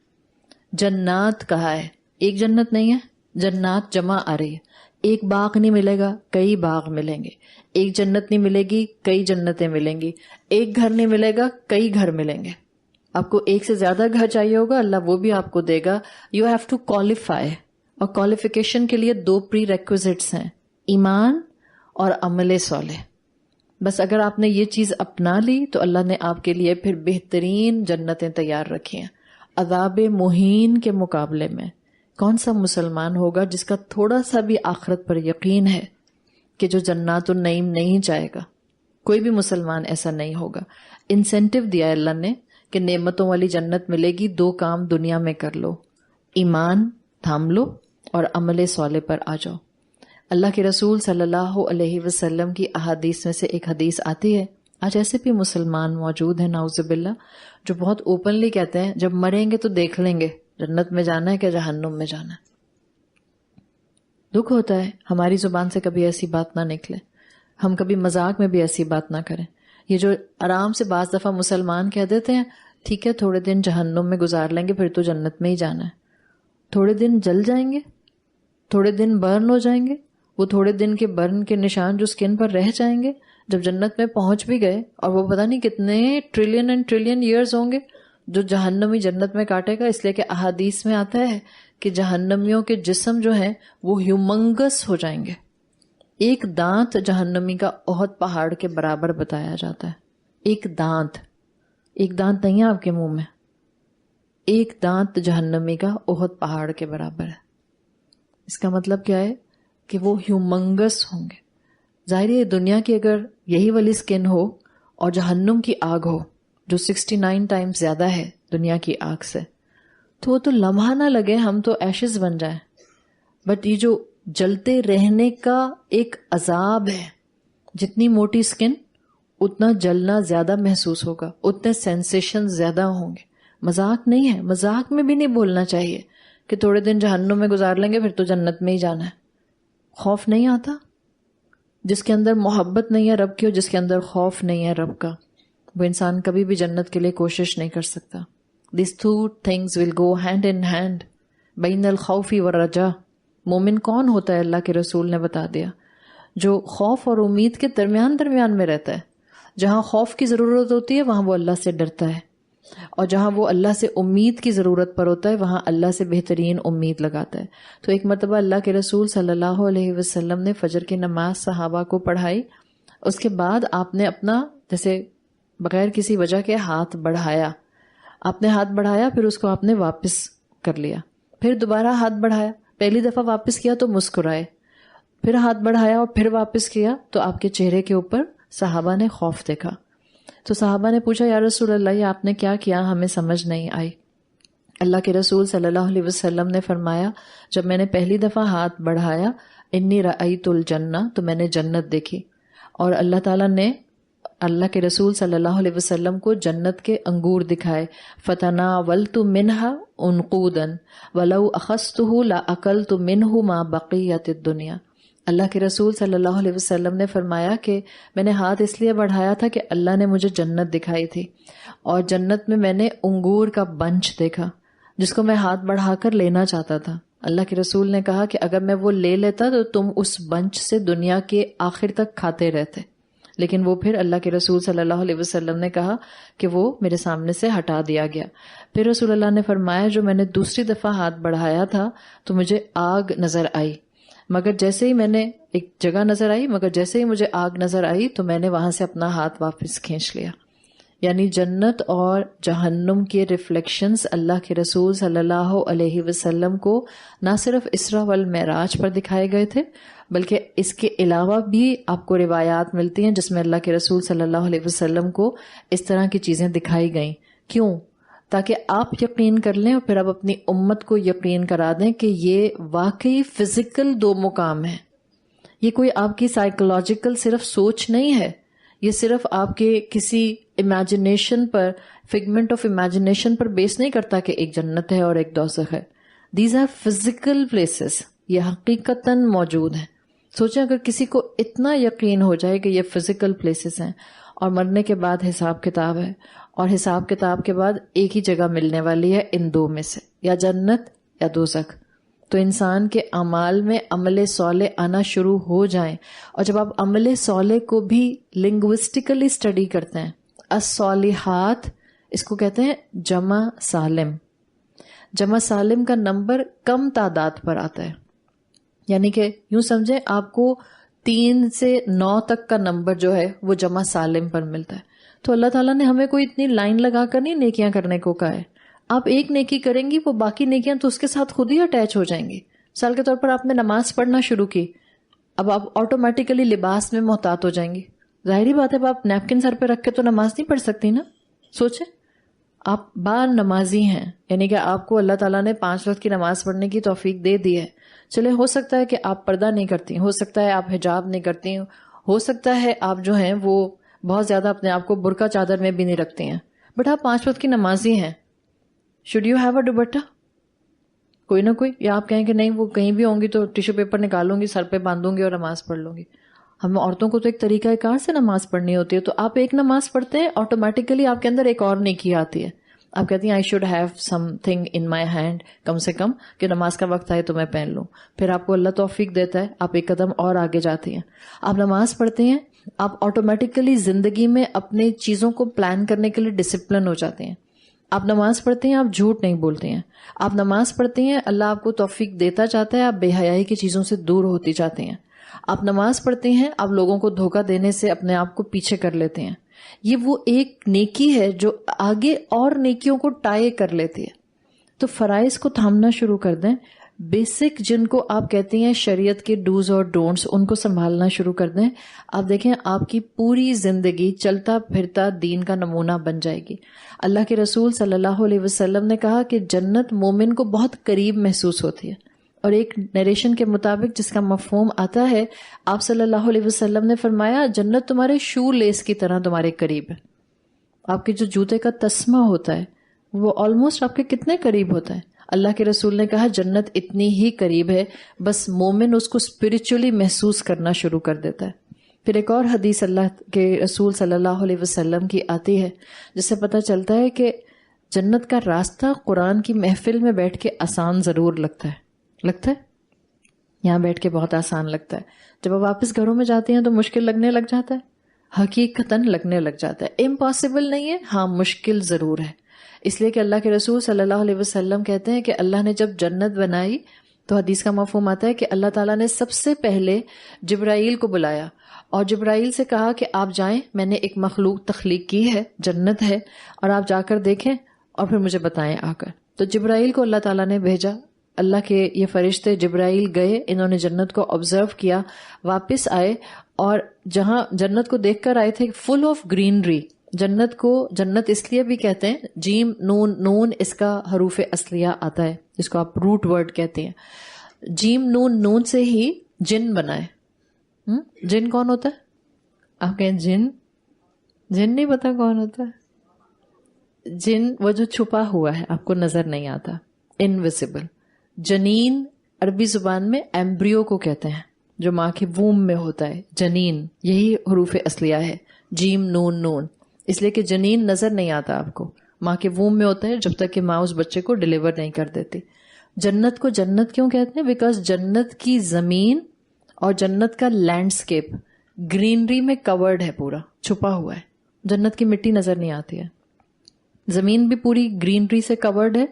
A: جنات کہا ہے، ایک جنت نہیں ہے، جنات جمع آ رہی ہے. ایک باغ نہیں ملے گا، کئی باغ ملیں گے. ایک جنت نہیں ملے گی، کئی جنتیں ملیں گی. ایک گھر نہیں ملے گا، کئی گھر ملیں گے. آپ کو ایک سے زیادہ گھر چاہیے ہوگا، اللہ وہ بھی آپ کو دے گا. یو ہیو ٹو کوالیفائی، اور کوالیفیکیشن کے لیے 2 پری ریکوزٹس ہیں، ایمان اور عمل صالح. بس اگر آپ نے یہ چیز اپنا لی تو اللہ نے آپ کے لیے پھر بہترین جنتیں تیار رکھی ہیں. عذاب مہین کے مقابلے میں کون سا مسلمان ہوگا جس کا تھوڑا سا بھی آخرت پر یقین ہے کہ جو جنات النعیم نہیں جائے گا؟ کوئی بھی مسلمان ایسا نہیں ہوگا. انسینٹیو دیا ہے اللہ نے کہ نعمتوں والی جنت ملے گی، 2 کام دنیا میں کر لو، ایمان تھام لو اور عمل صالح پر آ جاؤ. اللہ کے رسول صلی اللہ علیہ وسلم کی احادیث میں سے ایک حدیث آتی ہے. آج ایسے بھی مسلمان موجود ہیں نعوذ باللہ جو بہت اوپنلی کہتے ہیں جب مریں گے تو دیکھ لیں گے جنت میں جانا ہے کہ جہنم میں جانا ہے. دکھ ہوتا ہے ہماری زبان سے کبھی ایسی بات نہ نکلے، ہم کبھی مذاق میں بھی ایسی بات نہ کریں. یہ جو آرام سے بعض دفعہ مسلمان کہہ دیتے ہیں ٹھیک ہے تھوڑے دن جہنم میں گزار لیں گے پھر تو جنت میں ہی جانا ہے. تھوڑے دن جل جائیں گے، تھوڑے دن برن ہو جائیں گے، وہ تھوڑے دن کے برن کے نشان جو سکن پر رہ جائیں گے، جب جنت میں پہنچ بھی گئے اور وہ پتہ نہیں کتنے ٹریلین اینڈ ٹریلین ایئرز ہوں گے جو جہنمی جنت میں کاٹے گا. اس لیے کہ احادیث میں آتا ہے کہ جہنمیوں کے جسم جو ہیں وہ ہیومنگس ہو جائیں گے. ایک دانت جہنمی کا احد پہاڑ کے برابر بتایا جاتا ہے. ایک دانت نہیں ہے آپ کے منہ میں، ایک دانت جہنمی کا احد پہاڑ کے برابر ہے. اس کا مطلب کیا ہے کہ وہ ہیومنگس ہوں گے. ظاہر ہے دنیا کی اگر یہی والی سکن ہو اور جہنم کی آگ ہو جو 69 ٹائمز زیادہ ہے دنیا کی آگ سے، تو وہ تو لمحہ نہ لگے ہم تو ایشز بن جائیں. بٹ یہ جو جلتے رہنے کا ایک عذاب ہے، جتنی موٹی سکن اتنا جلنا زیادہ محسوس ہوگا، اتنے سینسیشن زیادہ ہوں گے. مذاق نہیں ہے، مذاق میں بھی نہیں بولنا چاہیے کہ تھوڑے دن جہنم میں گزار لیں گے پھر تو جنت میں ہی جانا ہے. خوف نہیں آتا؟ جس کے اندر محبت نہیں ہے رب کی اور جس کے اندر خوف نہیں ہے رب کا، وہ انسان کبھی بھی جنت کے لیے کوشش نہیں کر سکتا. These 2 things will go hand in hand بین الخوف والرجاء. مومن کون ہوتا ہے اللہ کے رسول نے بتا دیا، جو خوف اور امید کے درمیان میں رہتا ہے. جہاں خوف کی ضرورت ہوتی ہے وہاں وہ اللہ سے ڈرتا ہے، اور جہاں وہ اللہ سے امید کی ضرورت پر ہوتا ہے وہاں اللہ سے بہترین امید لگاتا ہے. تو ایک مرتبہ اللہ کے رسول صلی اللہ علیہ وسلم نے فجر کی نماز صحابہ کو پڑھائی. اس کے بعد آپ نے اپنا جیسے بغیر کسی وجہ کے ہاتھ بڑھایا، آپ نے ہاتھ بڑھایا پھر اس کو آپ نے واپس کر لیا، پھر دوبارہ ہاتھ بڑھایا. پہلی دفعہ واپس کیا تو مسکرائے، پھر ہاتھ بڑھایا اور پھر واپس کیا تو آپ کے چہرے کے اوپر صحابہ نے خوف دیکھا. تو صحابہ نے پوچھا یا رسول اللہ یہ آپ نے کیا کیا، ہمیں سمجھ نہیں آئی. اللہ کے رسول صلی اللہ علیہ وسلم نے فرمایا جب میں نے پہلی دفعہ ہاتھ بڑھایا انی رأیت الجنہ، تو میں نے جنت دیکھی، اور اللہ تعالیٰ نے اللہ کے رسول صلی اللہ علیہ وسلم کو جنت کے انگور دکھائے. فتناولت منها عنقودا ولو اخذته لاکلت منه ما بقیت الدنیا. اللہ کے رسول صلی اللہ علیہ وسلم نے فرمایا کہ میں نے ہاتھ اس لیے بڑھایا تھا کہ اللہ نے مجھے جنت دکھائی تھی، اور جنت میں نے انگور کا بنچ دیکھا جس کو میں ہاتھ بڑھا کر لینا چاہتا تھا. اللہ کے رسول نے کہا کہ اگر میں وہ لے لیتا تو تم اس بنچ سے دنیا کے آخر تک کھاتے رہتے، لیکن وہ پھر اللہ کے رسول صلی اللہ علیہ وسلم نے کہا کہ وہ میرے سامنے سے ہٹا دیا گیا. پھر رسول اللہ نے فرمایا جو میں نے دوسری دفعہ ہاتھ بڑھایا تھا تو مجھے آگ نظر آئی، مگر جیسے ہی میں نے ایک جگہ نظر آئی مگر جیسے ہی مجھے آگ نظر آئی تو میں نے وہاں سے اپنا ہاتھ واپس کھینچ لیا. یعنی جنت اور جہنم کے ریفلیکشنز اللہ کے رسول صلی اللہ علیہ وسلم کو نہ صرف اسراء والمعراج پر دکھائے گئے تھے بلکہ اس کے علاوہ بھی آپ کو روایات ملتی ہیں جس میں اللہ کے رسول صلی اللہ علیہ وسلم کو اس طرح کی چیزیں دکھائی گئیں. کیوں؟ تاکہ آپ یقین کر لیں اور پھر آپ اپنی امت کو یقین کرا دیں کہ یہ واقعی فزیکل 2 مقام ہیں. یہ کوئی آپ کی سائیکولوجیکل صرف سوچ نہیں ہے، یہ صرف آپ کے کسی امیجنیشن پر، فگمنٹ آف امیجنیشن پر بیس نہیں کرتا کہ ایک جنت ہے اور ایک دوزخ ہے. دیز آر فزیکل پلیسز، یہ حقیقتاً موجود ہیں. سوچیں اگر کسی کو اتنا یقین ہو جائے کہ یہ فزیکل پلیسز ہیں اور مرنے کے بعد حساب کتاب ہے، اور حساب کتاب کے بعد ایک ہی جگہ ملنے والی ہے ان دو میں سے، یا جنت یا دوزخ، تو انسان کے اعمال میں عمل صالح آنا شروع ہو جائیں. اور جب آپ عمل صالح کو بھی لنگوسٹیکلی اسٹڈی کرتے ہیں، الصالحات اس کو کہتے ہیں جمع سالم. جمع سالم کا نمبر کم تعداد پر آتا ہے، یعنی کہ یوں سمجھیں آپ کو 3 سے 9 تک کا نمبر جو ہے وہ جمع سالم پر ملتا ہے. تو اللہ تعالیٰ نے ہمیں کوئی اتنی لائن لگا کر نہیں نیکیاں کرنے کو کہا ہے. آپ ایک نیکی کریں گی، وہ باقی نیکیاں تو اس کے ساتھ خود ہی اٹیچ ہو جائیں گی. مثال کے طور پر آپ نے نماز پڑھنا شروع کی، اب آپ آٹومیٹیکلی لباس میں محتاط ہو جائیں گی. ظاہری بات ہے اب آپ نیپکن سر پہ رکھ کے تو نماز نہیں پڑھ سکتی نا. سوچیں آپ با نمازی ہیں، یعنی کہ آپ کو اللہ تعالیٰ نے 5 وقت کی نماز پڑھنے کی توفیق دے دی ہے. چلے ہو سکتا ہے کہ آپ پردہ نہیں کرتی، ہو سکتا ہے آپ حجاب نہیں کرتی، ہو سکتا ہے آپ جو ہیں وہ بہت زیادہ اپنے آپ کو برقع چادر میں بھی نہیں رکھتی ہیں، بٹ آپ 5 وقت کی نمازی ہیں. شوڈ یو ہیو اے دوپٹہ؟ کوئی نہ کوئی. یا آپ کہیں کہ نہیں وہ کہیں بھی ہوں گی تو ٹیشو پیپر نکالوں گی، سر پہ باندھوں گی اور نماز پڑھ لوں گی. ہم عورتوں کو تو ایک طریقہ کار سے نماز پڑھنی ہوتی ہے. تو آپ ایک نماز پڑھتے ہیں، آٹومیٹیکلی آپ کے اندر ایک اور نیکی آتی ہے. آپ کہتی ہیں I should have something in my hand, کم سے کم کہ نماز کا وقت آئے تو میں پہن لوں. پھر آپ کو اللہ توفیق دیتا ہے، آپ ایک قدم اور آگے جاتی ہیں. آپ نماز پڑھتے ہیں، آپ آٹومیٹیکلی زندگی میں اپنی چیزوں کو پلان کرنے کے لیے ڈسپلن ہو جاتے ہیں. آپ نماز پڑھتے ہیں، آپ جھوٹ نہیں بولتے ہیں. آپ نماز پڑھتے ہیں، اللہ آپ کو توفیق دیتا جاتا ہے، آپ بے حیائی کی چیزوں سے دور ہوتی جاتے ہیں. آپ نماز پڑھتے ہیں، آپ لوگوں کو دھوکہ دینے سے اپنے آپ کو پیچھے کر لیتے ہیں. یہ وہ ایک نیکی ہے جو آگے اور نیکیوں کو ٹائے کر لیتی ہے. تو فرائض کو تھامنا شروع کر دیں. بیسک جن کو آپ کہتے ہیں شریعت کے ڈوز اور ڈونٹس، ان کو سنبھالنا شروع کر دیں. آپ دیکھیں آپ کی پوری زندگی چلتا پھرتا دین کا نمونہ بن جائے گی. اللہ کے رسول صلی اللہ علیہ وسلم نے کہا کہ جنت مومن کو بہت قریب محسوس ہوتی ہے. اور ایک نیریشن کے مطابق جس کا مفہوم آتا ہے، آپ صلی اللہ علیہ وسلم نے فرمایا جنت تمہارے شو لیس کی طرح تمہارے قریب ہے. آپ کے جو جوتے کا تسمہ ہوتا ہے وہ آلموسٹ آپ کے کتنے قریب ہوتا ہے. اللہ کے رسول نے کہا جنت اتنی ہی قریب ہے، بس مومن اس کو اسپرچولی محسوس کرنا شروع کر دیتا ہے. پھر ایک اور حدیث اللہ کے رسول صلی اللہ علیہ وسلم کی آتی ہے جس سے پتہ چلتا ہے کہ جنت کا راستہ قرآن کی محفل میں بیٹھ کے آسان ضرور لگتا ہے. یہاں بیٹھ کے بہت آسان لگتا ہے، جب آپ واپس گھروں میں جاتے ہیں تو مشکل لگنے لگ جاتا ہے، حقیقتاً لگنے لگ جاتا ہے. امپاسبل نہیں ہے، ہاں مشکل ضرور ہے. اس لیے کہ اللہ کے رسول صلی اللہ علیہ وسلم کہتے ہیں کہ اللہ نے جب جنت بنائی تو حدیث کا مفہوم آتا ہے کہ اللہ تعالیٰ نے سب سے پہلے جبرائیل کو بلایا اور جبرائیل سے کہا کہ آپ جائیں، میں نے ایک مخلوق تخلیق کی ہے، جنت ہے، اور آپ جا کر دیکھیں اور پھر مجھے بتائیں آ کر. تو جبرائیل کو اللہ تعالیٰ نے بھیجا. اللہ کے یہ فرشتے جبرائیل گئے، انہوں نے جنت کو آبزرو کیا، واپس آئے اور جہاں جنت کو دیکھ کر آئے تھے فل آف گرینری. جنت کو جنت اس لیے بھی کہتے ہیں، جیم نون نون اس کا حروف اصلیہ آتا ہے جس کو آپ روٹ ورڈ کہتے ہیں. جیم نون نون سے ہی جن بنا ہے. جن کون ہوتا ہے؟ آپ کہیں جن نہیں پتا کون ہوتا ہے؟ جن وہ جو چھپا ہوا ہے، آپ کو نظر نہیں آتا، انویزیبل. جنین عربی زبان میں ایمبریو کو کہتے ہیں، جو ماں کے ووم میں ہوتا ہے. جنین یہی حروف اصلیہ ہے، جیم نون نون. اس لیے کہ جنین نظر نہیں آتا آپ کو، ماں کے ووم میں ہوتا ہے جب تک کہ ماں اس بچے کو ڈیلیور نہیں کر دیتی. جنت کو جنت کیوں کہتے ہیں؟ بیکاز جنت کی زمین اور جنت کا لینڈسکیپ گرینری میں کورڈ ہے، پورا چھپا ہوا ہے. جنت کی مٹی نظر نہیں آتی ہے، زمین بھی پوری گرینری سے کورڈ ہے.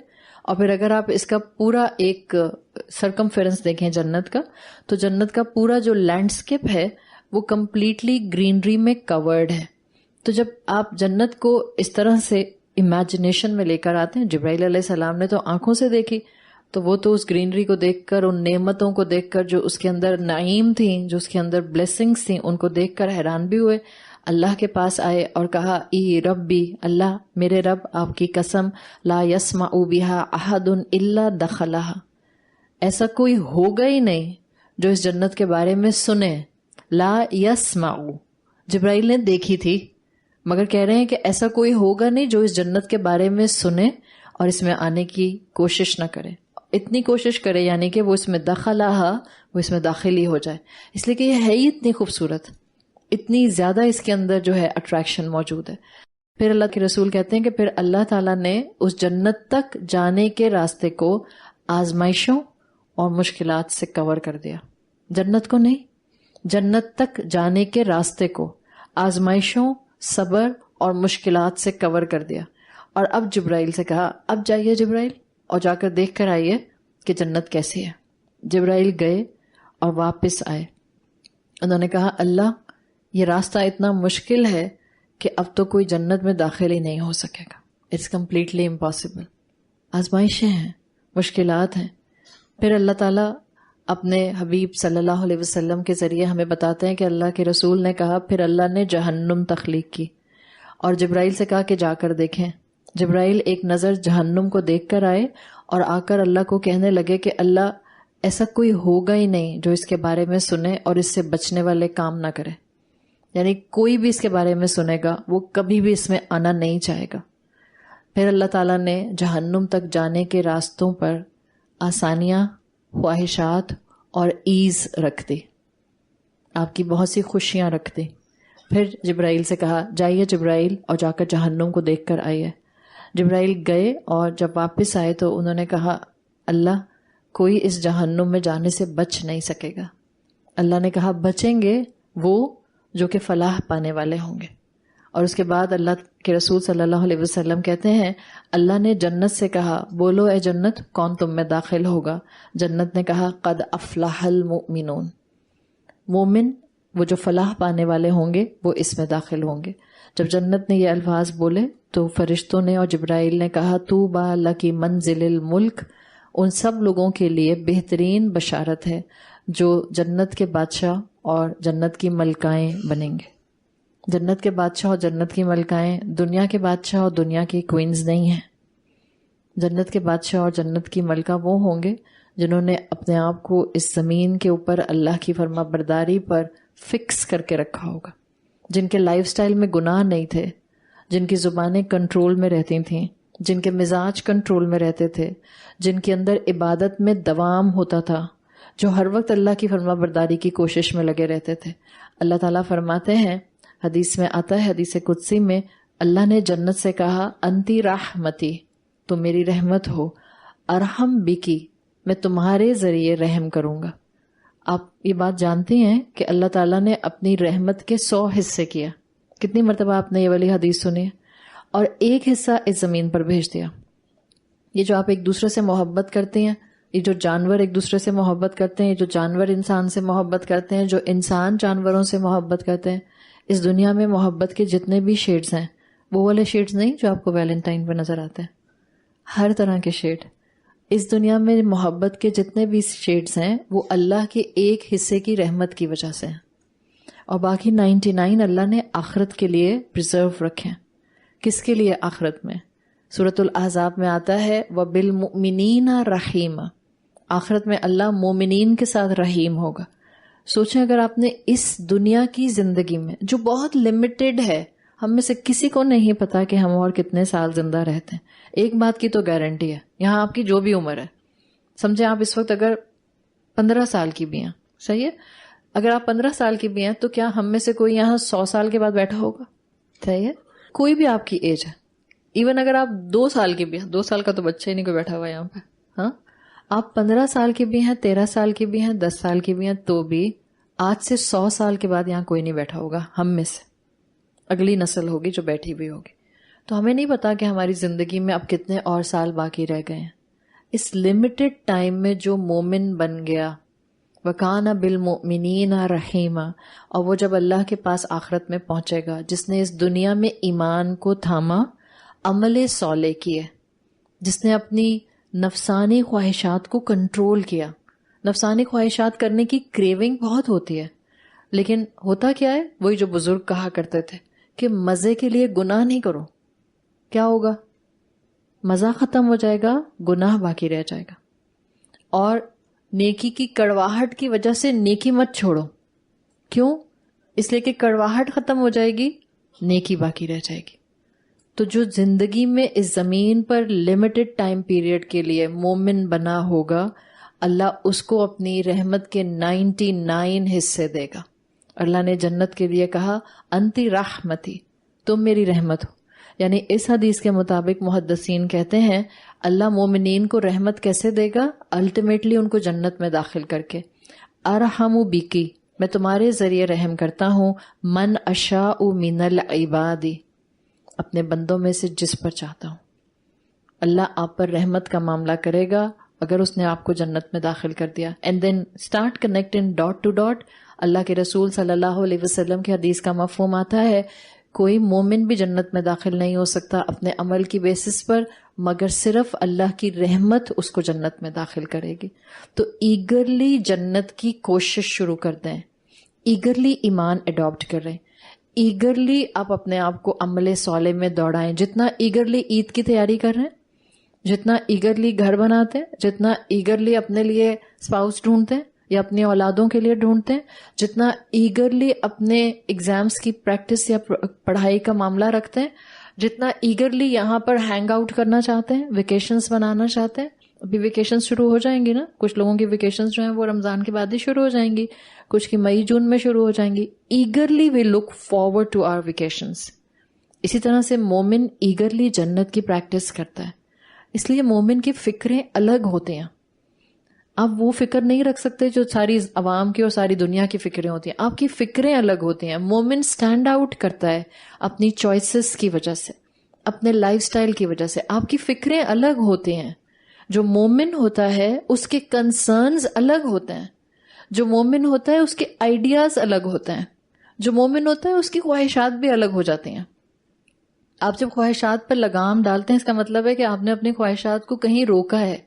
A: اور پھر اگر آپ اس کا پورا ایک سرکمفیرنس دیکھیں جنت کا، تو جنت کا پورا جو لینڈسکیپ ہے وہ کمپلیٹلی گرینری میں کورڈ ہے. تو جب آپ جنت کو اس طرح سے امیجنیشن میں لے کر آتے ہیں، جبرائیل علیہ السلام نے تو آنکھوں سے دیکھی، تو وہ تو اس گرینری کو دیکھ کر، ان نعمتوں کو دیکھ کر جو اس کے اندر نعیم تھیں، جو اس کے اندر بلیسنگز تھیں، ان کو دیکھ کر حیران بھی ہوئے. اللہ کے پاس آئے اور کہا ای ربی، اللہ میرے رب آپ کی قسم، لا یسمع بہا احد الا دخلہا، ایسا کوئی ہوگا ہی نہیں جو اس جنت کے بارے میں سنے. لا یسمع، جبرائیل نے دیکھی تھی، مگر کہہ رہے ہیں کہ ایسا کوئی ہوگا نہیں جو اس جنت کے بارے میں سنے اور اس میں آنے کی کوشش نہ کرے، اتنی کوشش کرے یعنی کہ وہ اس میں دخلہا، وہ اس میں داخل ہی ہو جائے، اس لیے کہ یہ ہے ہی اتنی خوبصورت، اتنی زیادہ اس کے اندر جو ہے اٹریکشن موجود ہے۔ پھر اللہ کے رسول کہتے ہیں کہ پھر اللہ تعالیٰ نے اس جنت تک جانے کے راستے کو آزمائشوں اور مشکلات سے کور کر دیا۔ جنت کو نہیں، جنت تک جانے کے راستے کو آزمائشوں، صبر اور مشکلات سے کور کر دیا۔ اور اب جبرائیل سے کہا اب جائیے جبرائیل اور جا کر دیکھ کر آئیے کہ جنت کیسی ہے۔ جبرائیل گئے اور واپس آئے، انہوں نے کہا اللہ یہ راستہ اتنا مشکل ہے کہ اب تو کوئی جنت میں داخل ہی نہیں ہو سکے گا، اٹس کمپلیٹلی امپاسبل۔ آزمائشیں ہیں، مشکلات ہیں۔ پھر اللہ تعالیٰ اپنے حبیب صلی اللہ علیہ وسلم کے ذریعے ہمیں بتاتے ہیں کہ اللہ کے رسول نے کہا پھر اللہ نے جہنم تخلیق کی اور جبرائیل سے کہا کہ جا کر دیکھیں۔ جبرائیل ایک نظر جہنم کو دیکھ کر آئے اور آ کر اللہ کو کہنے لگے کہ اللہ ایسا کوئی ہوگا ہی نہیں جو اس کے بارے میں سنے اور اس سے بچنے والے کام نہ کرے، یعنی کوئی بھی اس کے بارے میں سنے گا وہ کبھی بھی اس میں آنا نہیں چاہے گا۔ پھر اللہ تعالیٰ نے جہنم تک جانے کے راستوں پر آسانیاں، خواہشات اور ایز رکھ دی، آپ کی بہت سی خوشیاں رکھ دی۔ پھر جبرائیل سے کہا جائیے جبرائیل اور جا کر جہنم کو دیکھ کر آئیے۔ جبرائیل گئے اور جب واپس آئے تو انہوں نے کہا اللہ کوئی اس جہنم میں جانے سے بچ نہیں سکے گا۔ اللہ نے کہا بچیں گے وہ جو کہ فلاح پانے والے ہوں گے۔ اور اس کے بعد اللہ کے رسول صلی اللہ علیہ وسلم کہتے ہیں اللہ نے جنت سے کہا بولو اے جنت کون تم میں داخل ہوگا؟ جنت نے کہا قد افلح المؤمنون، مومن وہ جو فلاح پانے والے ہوں گے وہ اس میں داخل ہوں گے۔ جب جنت نے یہ الفاظ بولے تو فرشتوں نے اور جبرائیل نے کہا طوبی لکی منزل الملک، ان سب لوگوں کے لیے بہترین بشارت ہے جو جنت کے بادشاہ اور جنت کی ملکائیں بنیں گے۔ جنت کے بادشاہ اور جنت کی ملکائیں دنیا کے بادشاہ اور دنیا کی کوئنز نہیں ہیں۔ جنت کے بادشاہ اور جنت کی ملکہ وہ ہوں گے جنہوں نے اپنے آپ کو اس زمین کے اوپر اللہ کی فرما برداری پر فکس کر کے رکھا ہوگا، جن کے لائف سٹائل میں گناہ نہیں تھے، جن کی زبانیں کنٹرول میں رہتی تھیں، جن کے مزاج کنٹرول میں رہتے تھے، جن کے اندر عبادت میں دوام ہوتا تھا، جو ہر وقت اللہ کی فرما برداری کی کوشش میں لگے رہتے تھے۔ اللہ تعالیٰ فرماتے ہیں، حدیث میں آتا ہے، حدیث قدسی میں اللہ نے جنت سے کہا انتی رحمتی، تو میری رحمت ہو، ارحم بکی، میں تمہارے ذریعے رحم کروں گا۔ آپ یہ بات جانتی ہیں کہ اللہ تعالیٰ نے اپنی رحمت کے 100 حصے کیا، کتنی مرتبہ آپ نے یہ والی حدیث سنی ہے، اور ایک حصہ اس زمین پر بھیج دیا۔ یہ جو آپ ایک دوسرے سے محبت کرتے ہیں، یہ جو جانور ایک دوسرے سے محبت کرتے ہیں، جو جانور انسان سے محبت کرتے ہیں، جو انسان جانوروں سے محبت کرتے ہیں، اس دنیا میں محبت کے جتنے بھی شیڈز ہیں وہ والے شیڈز نہیں جو آپ کو ویلنٹائن پہ نظر آتے ہیں، ہر طرح کے شیڈ اس دنیا میں محبت کے جتنے بھی شیڈز ہیں وہ اللہ کے ایک حصے کی رحمت کی وجہ سے ہیں، اور باقی 99 اللہ نے آخرت کے لیے پریزرو رکھے ہیں۔ کس کے لیے؟ آخرت میں۔ سورۃ الاحزاب میں آتا ہے وَبِالْمُؤْمِنِينَ رَحِيمًا، آخرت میں اللہ مومنین کے ساتھ رحیم ہوگا۔ سوچیں اگر آپ نے اس دنیا کی زندگی میں جو بہت لمیٹڈ ہے، ہم میں سے کسی کو نہیں پتا کہ ہم اور کتنے سال زندہ رہتے ہیں، ایک بات کی تو گارنٹی ہے، یہاں آپ کی جو بھی عمر ہے، سمجھیں آپ اس وقت اگر 15 سال کی بھی ہیں، صحیح ہے، اگر آپ 15 سال کی بھی ہیں تو کیا ہم میں سے کوئی یہاں 100 سال کے بعد بیٹھا ہوگا؟ صحیح ہے، کوئی بھی آپ کی ایج ہے، ایون اگر آپ 2 سال کی بھی ہیں، 2 سال کا تو بچہ ہی نہیں کوئی بیٹھا ہوا یہاں پہ، ہاں، آپ 15 سال کی بھی ہیں، 13 سال کی بھی ہیں، 10 سال کی بھی ہیں، تو بھی آج سے 100 سال کے بعد یہاں کوئی نہیں بیٹھا ہوگا ہم میں سے، اگلی نسل ہوگی جو بیٹھی ہوئی ہوگی۔ تو ہمیں نہیں پتا کہ ہماری زندگی میں اب کتنے اور سال باقی رہ گئے ہیں۔ اس لمیٹڈ ٹائم میں جو مومن بن گیا، وَكَانَ بِالْمُؤْمِنِينَ رَحِيمًا، اور وہ جب اللہ کے پاس آخرت میں پہنچے گا، جس نے اس دنیا میں ایمان کو تھاما، عمل صالح کیے، جس نے اپنی نفسانی خواہشات کو کنٹرول کیا۔ نفسانی خواہشات کرنے کی کریونگ بہت ہوتی ہے، لیکن ہوتا کیا ہے؟ وہی جو بزرگ کہا کرتے تھے کہ مزے کے لیے گناہ نہیں کرو، کیا ہوگا؟ مزہ ختم ہو جائے گا، گناہ باقی رہ جائے گا۔ اور نیکی کی کڑواہٹ کی وجہ سے نیکی مت چھوڑو۔ کیوں؟ اس لیے کہ کڑواہٹ ختم ہو جائے گی، نیکی باقی رہ جائے گی. تو جو زندگی میں اس زمین پر لمیٹڈ ٹائم پیریڈ کے لیے مومن بنا ہوگا، اللہ اس کو اپنی رحمت کے 99 حصے دے گا. اللہ نے جنت کے لیے کہا انتی رحمتی، تم میری رحمت ہو. یعنی اس حدیث کے مطابق محدثین کہتے ہیں اللہ مومنین کو رحمت کیسے دے گا؟ الٹیمیٹلی ان کو جنت میں داخل کر کے. ارحم بیکی، میں تمہارے ذریعے رحم کرتا ہوں، من اشاء من العباد، اپنے بندوں میں سے جس پر چاہتا ہوں. اللہ آپ پر رحمت کا معاملہ کرے گا اگر اس نے آپ کو جنت میں داخل کر دیا. And then start connecting dot to dot. اللہ کے رسول صلی اللہ علیہ وسلم کی حدیث کا مفہوم آتا ہے کوئی مومن بھی جنت میں داخل نہیں ہو سکتا اپنے عمل کی بیسس پر، مگر صرف اللہ کی رحمت اس کو جنت میں داخل کرے گی. تو ایگرلی جنت کی کوشش شروع کر دیں، ایگرلی ایمان اڈاپٹ کر رہے ہیں، ایگرلی آپ اپنے آپ کو عمل صالح میں دوڑائیں. جتنا ایگرلی عید کی تیاری کر رہے ہیں، جتنا ایگرلی گھر بناتے ہیں، جتنا ایگرلی اپنے لیے اسپاؤس ڈھونڈتے ہیں یا اپنی اولادوں کے لیے ڈھونڈتے ہیں، جتنا ایگرلی اپنے ایگزامز کی پریکٹس یا پڑھائی کا معاملہ رکھتے ہیں، جتنا ایگرلی یہاں پر ہینگ آؤٹ کرنا چاہتے ہیں، ویکیشنز بنانا چاہتے ہیں. ابھی ویکیشنز شروع ہو جائیں گی نا، کچھ لوگوں کی ویکیشنز جو ہیں وہ رمضان کے بعد ہی شروع ہو جائیں گی، کچھ کی مئی جون میں شروع ہو جائیں گی. Eagerly we look forward to our vacations. اسی طرح سے مومن ایگرلی جنت کی پریکٹس کرتا ہے. اس لیے مومن کی فکریں الگ ہوتے ہیں. آپ وہ فکر نہیں رکھ سکتے جو ساری عوام کی اور ساری دنیا کی فکریں ہوتی ہیں. آپ کی فکریں الگ ہوتی ہیں. مومن سٹینڈ آؤٹ کرتا ہے اپنی چوائسز کی وجہ سے، اپنے لائف سٹائل کی وجہ سے. آپ کی فکریں الگ ہوتی ہیں. جو مومن ہوتا ہے اس کے کنسرنز الگ ہوتے ہیں. جو مومن ہوتا ہے اس کے آئیڈیاز الگ ہوتے ہیں. جو مومن ہوتا ہے اس کی خواہشات بھی الگ ہو جاتی ہیں. آپ جب خواہشات پر لگام ڈالتے ہیں اس کا مطلب ہے کہ آپ نے اپنی خواہشات کو کہیں روکا ہے.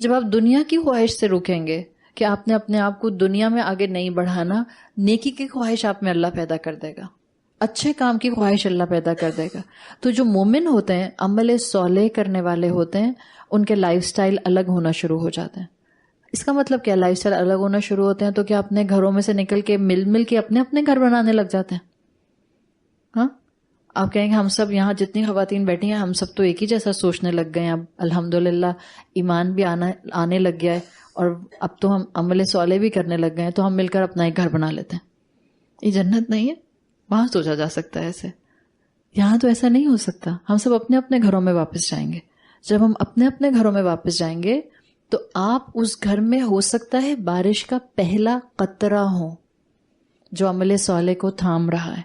A: جب آپ دنیا کی خواہش سے رکیں گے کہ آپ نے اپنے آپ کو دنیا میں آگے نہیں بڑھانا، نیکی کی خواہش آپ میں اللہ پیدا کر دے گا، اچھے کام کی خواہش اللہ پیدا کر دے گا. تو جو مومن ہوتے ہیں، عمل صالح کرنے والے ہوتے ہیں، ان کے لائف سٹائل الگ ہونا شروع ہو جاتے ہیں. اس کا مطلب کیا؟ لائف سٹائل الگ ہونا شروع ہوتے ہیں تو کیا اپنے گھروں میں سے نکل کے مل کے اپنے گھر بنانے لگ جاتے ہیں؟ ہاں، آپ کہیں گے ہم سب یہاں جتنی خواتین بیٹھی ہیں ہم سب تو ایک ہی جیسا سوچنے لگ گئے ہیں. اب الحمدللہ ایمان بھی آنے لگ گیا ہے اور اب تو ہم عمل صالح بھی کرنے لگ گئے ہیں، تو ہم مل کر اپنا ایک گھر بنا لیتے ہیں. یہ جنت نہیں ہے. وہاں سوچا جا سکتا ہے ایسے، یہاں تو ایسا نہیں ہو سکتا. ہم سب اپنے اپنے گھروں میں واپس جائیں گے. جب ہم اپنے اپنے گھروں میں واپس جائیں گے تو آپ اس گھر میں ہو سکتا ہے بارش کا پہلا قطرہ ہو جو عمل صالح کو تھام رہا ہے.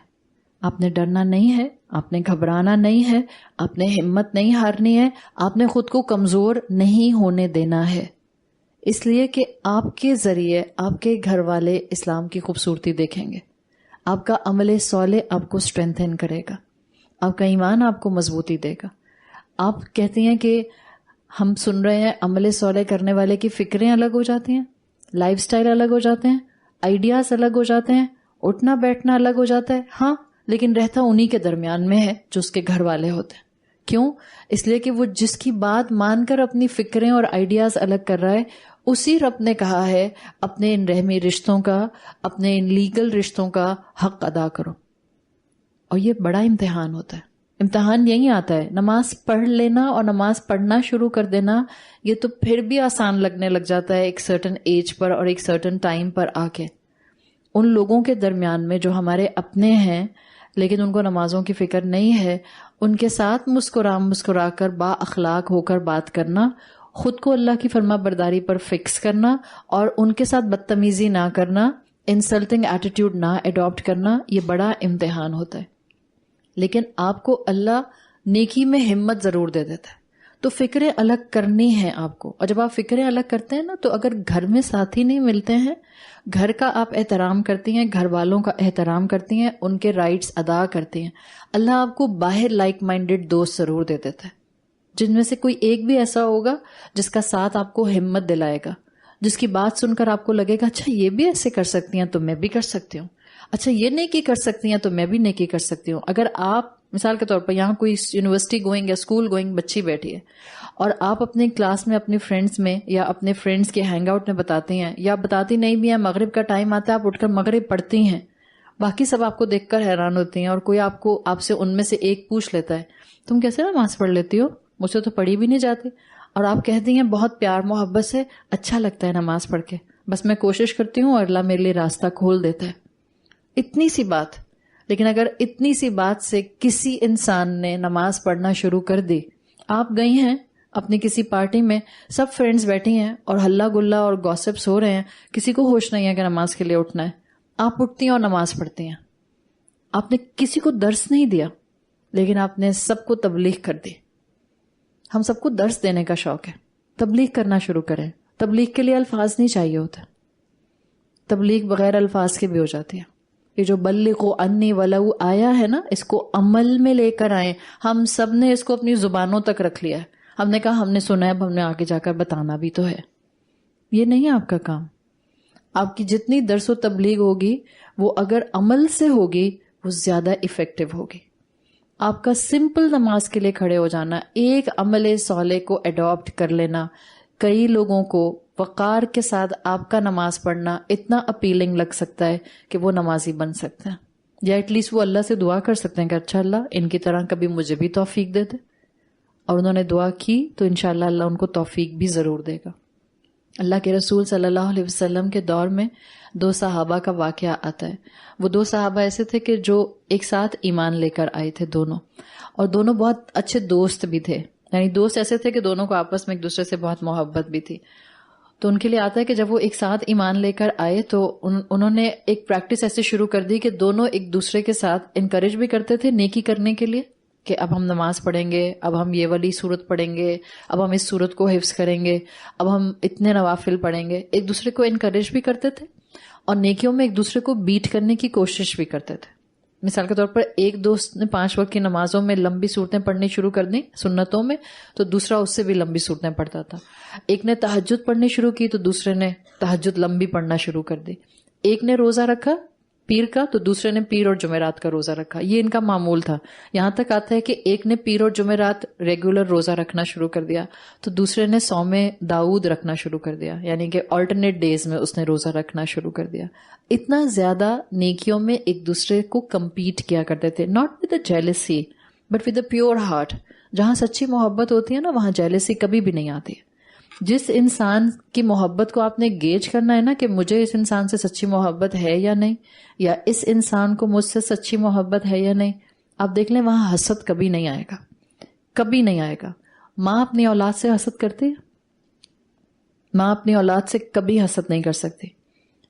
A: آپ نے ڈرنا نہیں ہے، آپ نے گھبرانا نہیں ہے، آپ نے ہمت نہیں ہارنی ہے، آپ نے خود کو کمزور نہیں ہونے دینا ہے. اس لیے کہ آپ کے ذریعے آپ کے گھر والے اسلام کی خوبصورتی دیکھیں گے. آپ کا عمل صالح آپ کو اسٹرینتھن کرے گا، آپ کا ایمان آپ کو مضبوطی دے گا. آپ کہتے ہیں کہ ہم سن رہے ہیں عمل صالح کرنے والے کی فکریں الگ ہو جاتی ہیں، لائف سٹائل الگ ہو جاتے ہیں، آئیڈیاز الگ ہو جاتے ہیں، اٹھنا بیٹھنا الگ ہو جاتا ہے. ہاں، لیکن رہتا انہی کے درمیان میں ہے جو اس کے گھر والے ہوتے ہیں. کیوں؟ اس لیے کہ وہ جس کی بات مان کر اپنی فکریں اور آئیڈیاز الگ کر رہا ہے، اسی رب نے کہا ہے اپنے ان رحمی رشتوں کا، اپنے ان لیگل رشتوں کا حق ادا کرو. اور یہ بڑا امتحان ہوتا ہے. امتحان یہی آتا ہے. نماز پڑھ لینا اور نماز پڑھنا شروع کر دینا یہ تو پھر بھی آسان لگنے لگ جاتا ہے ایک سرٹن ایج پر اور ایک سرٹن ٹائم پر آ کے. ان لوگوں کے درمیان میں جو ہمارے اپنے ہیں لیکن ان کو نمازوں کی فکر نہیں ہے، ان کے ساتھ مسکرا کر با اخلاق ہو کر بات کرنا، خود کو اللہ کی فرما برداری پر فکس کرنا اور ان کے ساتھ بدتمیزی نہ کرنا، انسلٹنگ ایٹیٹیوڈ نہ اڈاپٹ کرنا، یہ بڑا امتحان ہوتا ہے. لیکن آپ کو اللہ نیکی میں ہمت ضرور دے دیتا ہے. تو فکریں الگ کرنی ہیں آپ کو. اور جب آپ فکریں الگ کرتے ہیں نا، تو اگر گھر میں ساتھی نہیں ملتے ہیں، گھر کا آپ احترام کرتی ہیں، گھر والوں کا احترام کرتی ہیں، ان کے رائٹس ادا کرتی ہیں، اللہ آپ کو باہر لائک مائنڈڈ دوست ضرور دے دیتا ہے، جن میں سے کوئی ایک بھی ایسا ہوگا جس کا ساتھ آپ کو ہمت دلائے گا، جس کی بات سن کر آپ کو لگے گا اچھا یہ بھی ایسے کر سکتی ہیں تو میں بھی کر سکتی ہوں، اچھا یہ نیکی کر سکتی ہیں تو میں بھی نیکی کر سکتی ہوں. اگر آپ مثال کے طور پر یہاں کوئی یونیورسٹی گوئنگ یا اسکول گوئنگ بچی بیٹھی ہے اور آپ اپنے کلاس میں اپنے فرینڈس میں یا اپنے فرینڈس کے ہینگ آؤٹ میں بتاتی ہیں یا بتاتی نہیں بھی ہیں، مغرب کا ٹائم آتا ہے آپ اٹھ کر مغرب پڑھتی ہیں، باقی سب آپ کو دیکھ کر حیران ہوتی ہیں، اور کوئی آپ سے ان میں سے ایک پوچھ لیتا ہے تم کیسے نماز پڑھ لیتی ہو، مجھ سے تو پڑھی بھی نہیں جاتی، اور آپ کہتی ہیں بہت پیار محبت سے اچھا لگتا ہے نماز پڑھ کے، بس میں کوشش کرتی ہوں اور اللہ میرے لیے راستہ کھول دیتا ہے. اتنی سی بات. لیکن اگر اتنی سی بات سے کسی انسان نے نماز پڑھنا شروع کر دی، آپ گئی ہیں اپنی کسی پارٹی میں، سب فرینڈز بیٹھی ہیں اور ہلا گلا اور گوسپس ہو رہے ہیں، کسی کو ہوش نہیں ہے کہ نماز کے لیے اٹھنا ہے، آپ اٹھتی ہیں اور نماز پڑھتی ہیں. آپ نے کسی کو درس نہیں دیا، لیکن آپ نے سب کو تبلیغ کر دی. ہم سب کو درس دینے کا شوق ہے، تبلیغ کرنا شروع کریں. تبلیغ کے لیے الفاظ نہیں چاہیے ہوتے، تبلیغ بغیر الفاظ کے بھی ہو جاتی ہے. یہ جو بلغوا انی ولو آیا ہے نا، اس کو عمل میں لے کر آئیں. ہم سب نے اس کو اپنی زبانوں تک رکھ لیا ہے. ہم نے کہا ہم نے سنا ہے، اب ہم نے آگے جا کر بتانا بھی تو ہے. یہ نہیں ہے آپ کا کام. آپ کی جتنی درس و تبلیغ ہوگی وہ اگر عمل سے ہوگی وہ زیادہ افیکٹو ہوگی. آپ کا سمپل نماز کے لیے کھڑے ہو جانا، ایک عمل صالح کو اڈاپٹ کر لینا، کئی لوگوں کو وقار کے ساتھ آپ کا نماز پڑھنا اتنا اپیلنگ لگ سکتا ہے کہ وہ نمازی بن سکتے ہیں، یا ایٹ لیسٹ وہ اللہ سے دعا کر سکتے ہیں کہ اچھا اللہ ان کی طرح کبھی مجھے بھی توفیق دے دے. اور انہوں نے دعا کی تو انشاءاللہ اللہ ان کو توفیق بھی ضرور دے گا. اللہ کے رسول صلی اللہ علیہ وسلم کے دور میں 2 صحابہ کا واقعہ آتا ہے. وہ 2 صحابہ ایسے تھے کہ جو ایک ساتھ ایمان لے کر آئے تھے دونوں، اور دونوں بہت اچھے دوست بھی تھے. یعنی دوست ایسے تھے کہ دونوں کو آپس میں ایک دوسرے سے بہت محبت بھی تھی. تو ان کے لیے آتا ہے کہ جب وہ ایک ساتھ ایمان لے کر آئے تو انہوں نے ایک پریکٹس ایسے شروع کر دی کہ دونوں ایک دوسرے کے ساتھ انکریج بھی کرتے تھے نیکی کرنے کے لیے، کہ اب ہم نماز پڑھیں گے، اب ہم یہ والی سورت پڑھیں گے، اب ہم اس سورت کو حفظ کریں گے، اب ہم اتنے نوافل پڑھیں گے. ایک دوسرے کو انکریج بھی کرتے تھے اور نیکیوں میں ایک دوسرے کو بیٹ کرنے کی کوشش بھی کرتے تھے. مثال کے طور پر ایک دوست نے 5 وقت کی نمازوں میں لمبی صورتیں پڑھنی شروع کر دیں سنتوں میں، تو دوسرا اس سے بھی لمبی صورتیں پڑھتا تھا. ایک نے تہجد پڑھنی شروع کی تو دوسرے نے تہجد لمبی پڑھنا شروع کر دی. ایک نے روزہ رکھا پیر کا تو دوسرے نے پیر اور جمعرات کا روزہ رکھا. یہ ان کا معمول تھا. یہاں تک آتا ہے کہ ایک نے پیر اور جمعرات ریگولر روزہ رکھنا شروع کر دیا تو دوسرے نے صوم داؤد رکھنا شروع کر دیا، یعنی کہ آلٹرنیٹ ڈیز میں اس نے روزہ رکھنا شروع کر دیا. اتنا زیادہ نیکیوں میں ایک دوسرے کو کمپیٹ کیا کرتے تھے، not with a jealousy but with a pure heart. جہاں سچی محبت ہوتی ہے نا وہاں جیلسی کبھی بھی نہیں آتی. جس انسان کی محبت کو آپ نے گیج کرنا ہے نا کہ مجھے اس انسان سے سچی محبت ہے یا نہیں، یا اس انسان کو مجھ سے سچی محبت ہے یا نہیں، آپ دیکھ لیں وہاں حسد کبھی نہیں آئے گا، کبھی نہیں آئے گا. ماں اپنی اولاد سے حسد کرتی ہے؟ ماں اپنی اولاد سے کبھی حسد نہیں کر سکتی.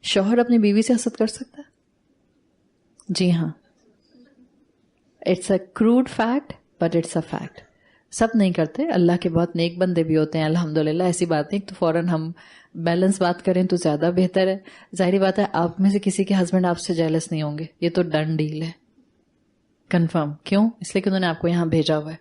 A: شوہر اپنی بیوی سے حسد کر سکتا ہے؟ جی ہاں، it's a crude fact but it's a fact. سب نہیں کرتے، اللہ کے بہت نیک بندے بھی ہوتے ہیں الحمدللہ. ایسی بات نہیں تو فوراً ہم بیلنس بات کریں تو زیادہ بہتر ہے. ظاہری بات ہے آپ میں سے کسی کے ہسبینڈ آپ سے جیلس نہیں ہوں گے، یہ تو ڈن ڈیل ہے، کنفرم. کیوں؟ اس لیے کہ انہوں نے آپ کو یہاں بھیجا ہوا ہے.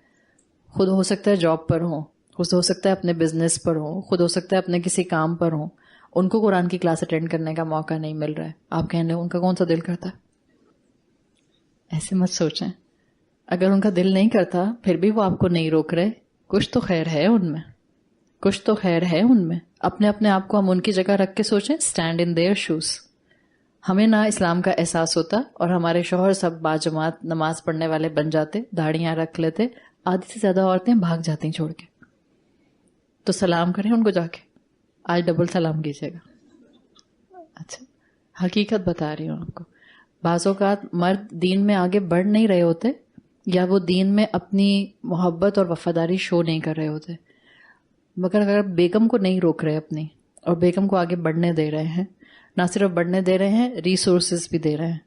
A: خود ہو سکتا ہے جاب پر ہوں، خود ہو سکتا ہے اپنے بزنس پر ہوں، خود ہو سکتا ہے اپنے کسی کام پر ہوں، ان کو قرآن کی کلاس اٹینڈ کرنے کا موقع نہیں مل رہا ہے. آپ کہنے ان کا کون سا دل کرتا ہے؟ ایسے مت سوچیں. اگر ان کا دل نہیں کرتا پھر بھی وہ آپ کو نہیں روک رہے، کچھ تو خیر ہے ان میں، کچھ تو خیر ہے ان میں. اپنے آپ کو ہم ان کی جگہ رکھ کے سوچیں، اسٹینڈ ان دیئر شوز. ہمیں نہ اسلام کا احساس ہوتا اور ہمارے شوہر سب باجماعت نماز پڑھنے والے بن جاتے، داڑیاں رکھ لیتے. آدھی سے زیادہ عورتیں بھاگ جاتی ہیں چھوڑ کے. تو سلام کریں ان کو جا کے، آج ڈبل سلام کیجیے گا. اچھا حقیقت بتا رہی ہوں آپ کو. بعض اوقات مرد دین میں آگے بڑھ نہیں رہے ہوتے، یا وہ دین میں اپنی محبت اور وفاداری شو نہیں کر رہے ہوتے، مگر اگر بیگم کو نہیں روک رہے اپنی اور بیگم کو آگے بڑھنے دے رہے ہیں، نہ صرف بڑھنے دے رہے ہیں ریسورسز بھی دے رہے ہیں،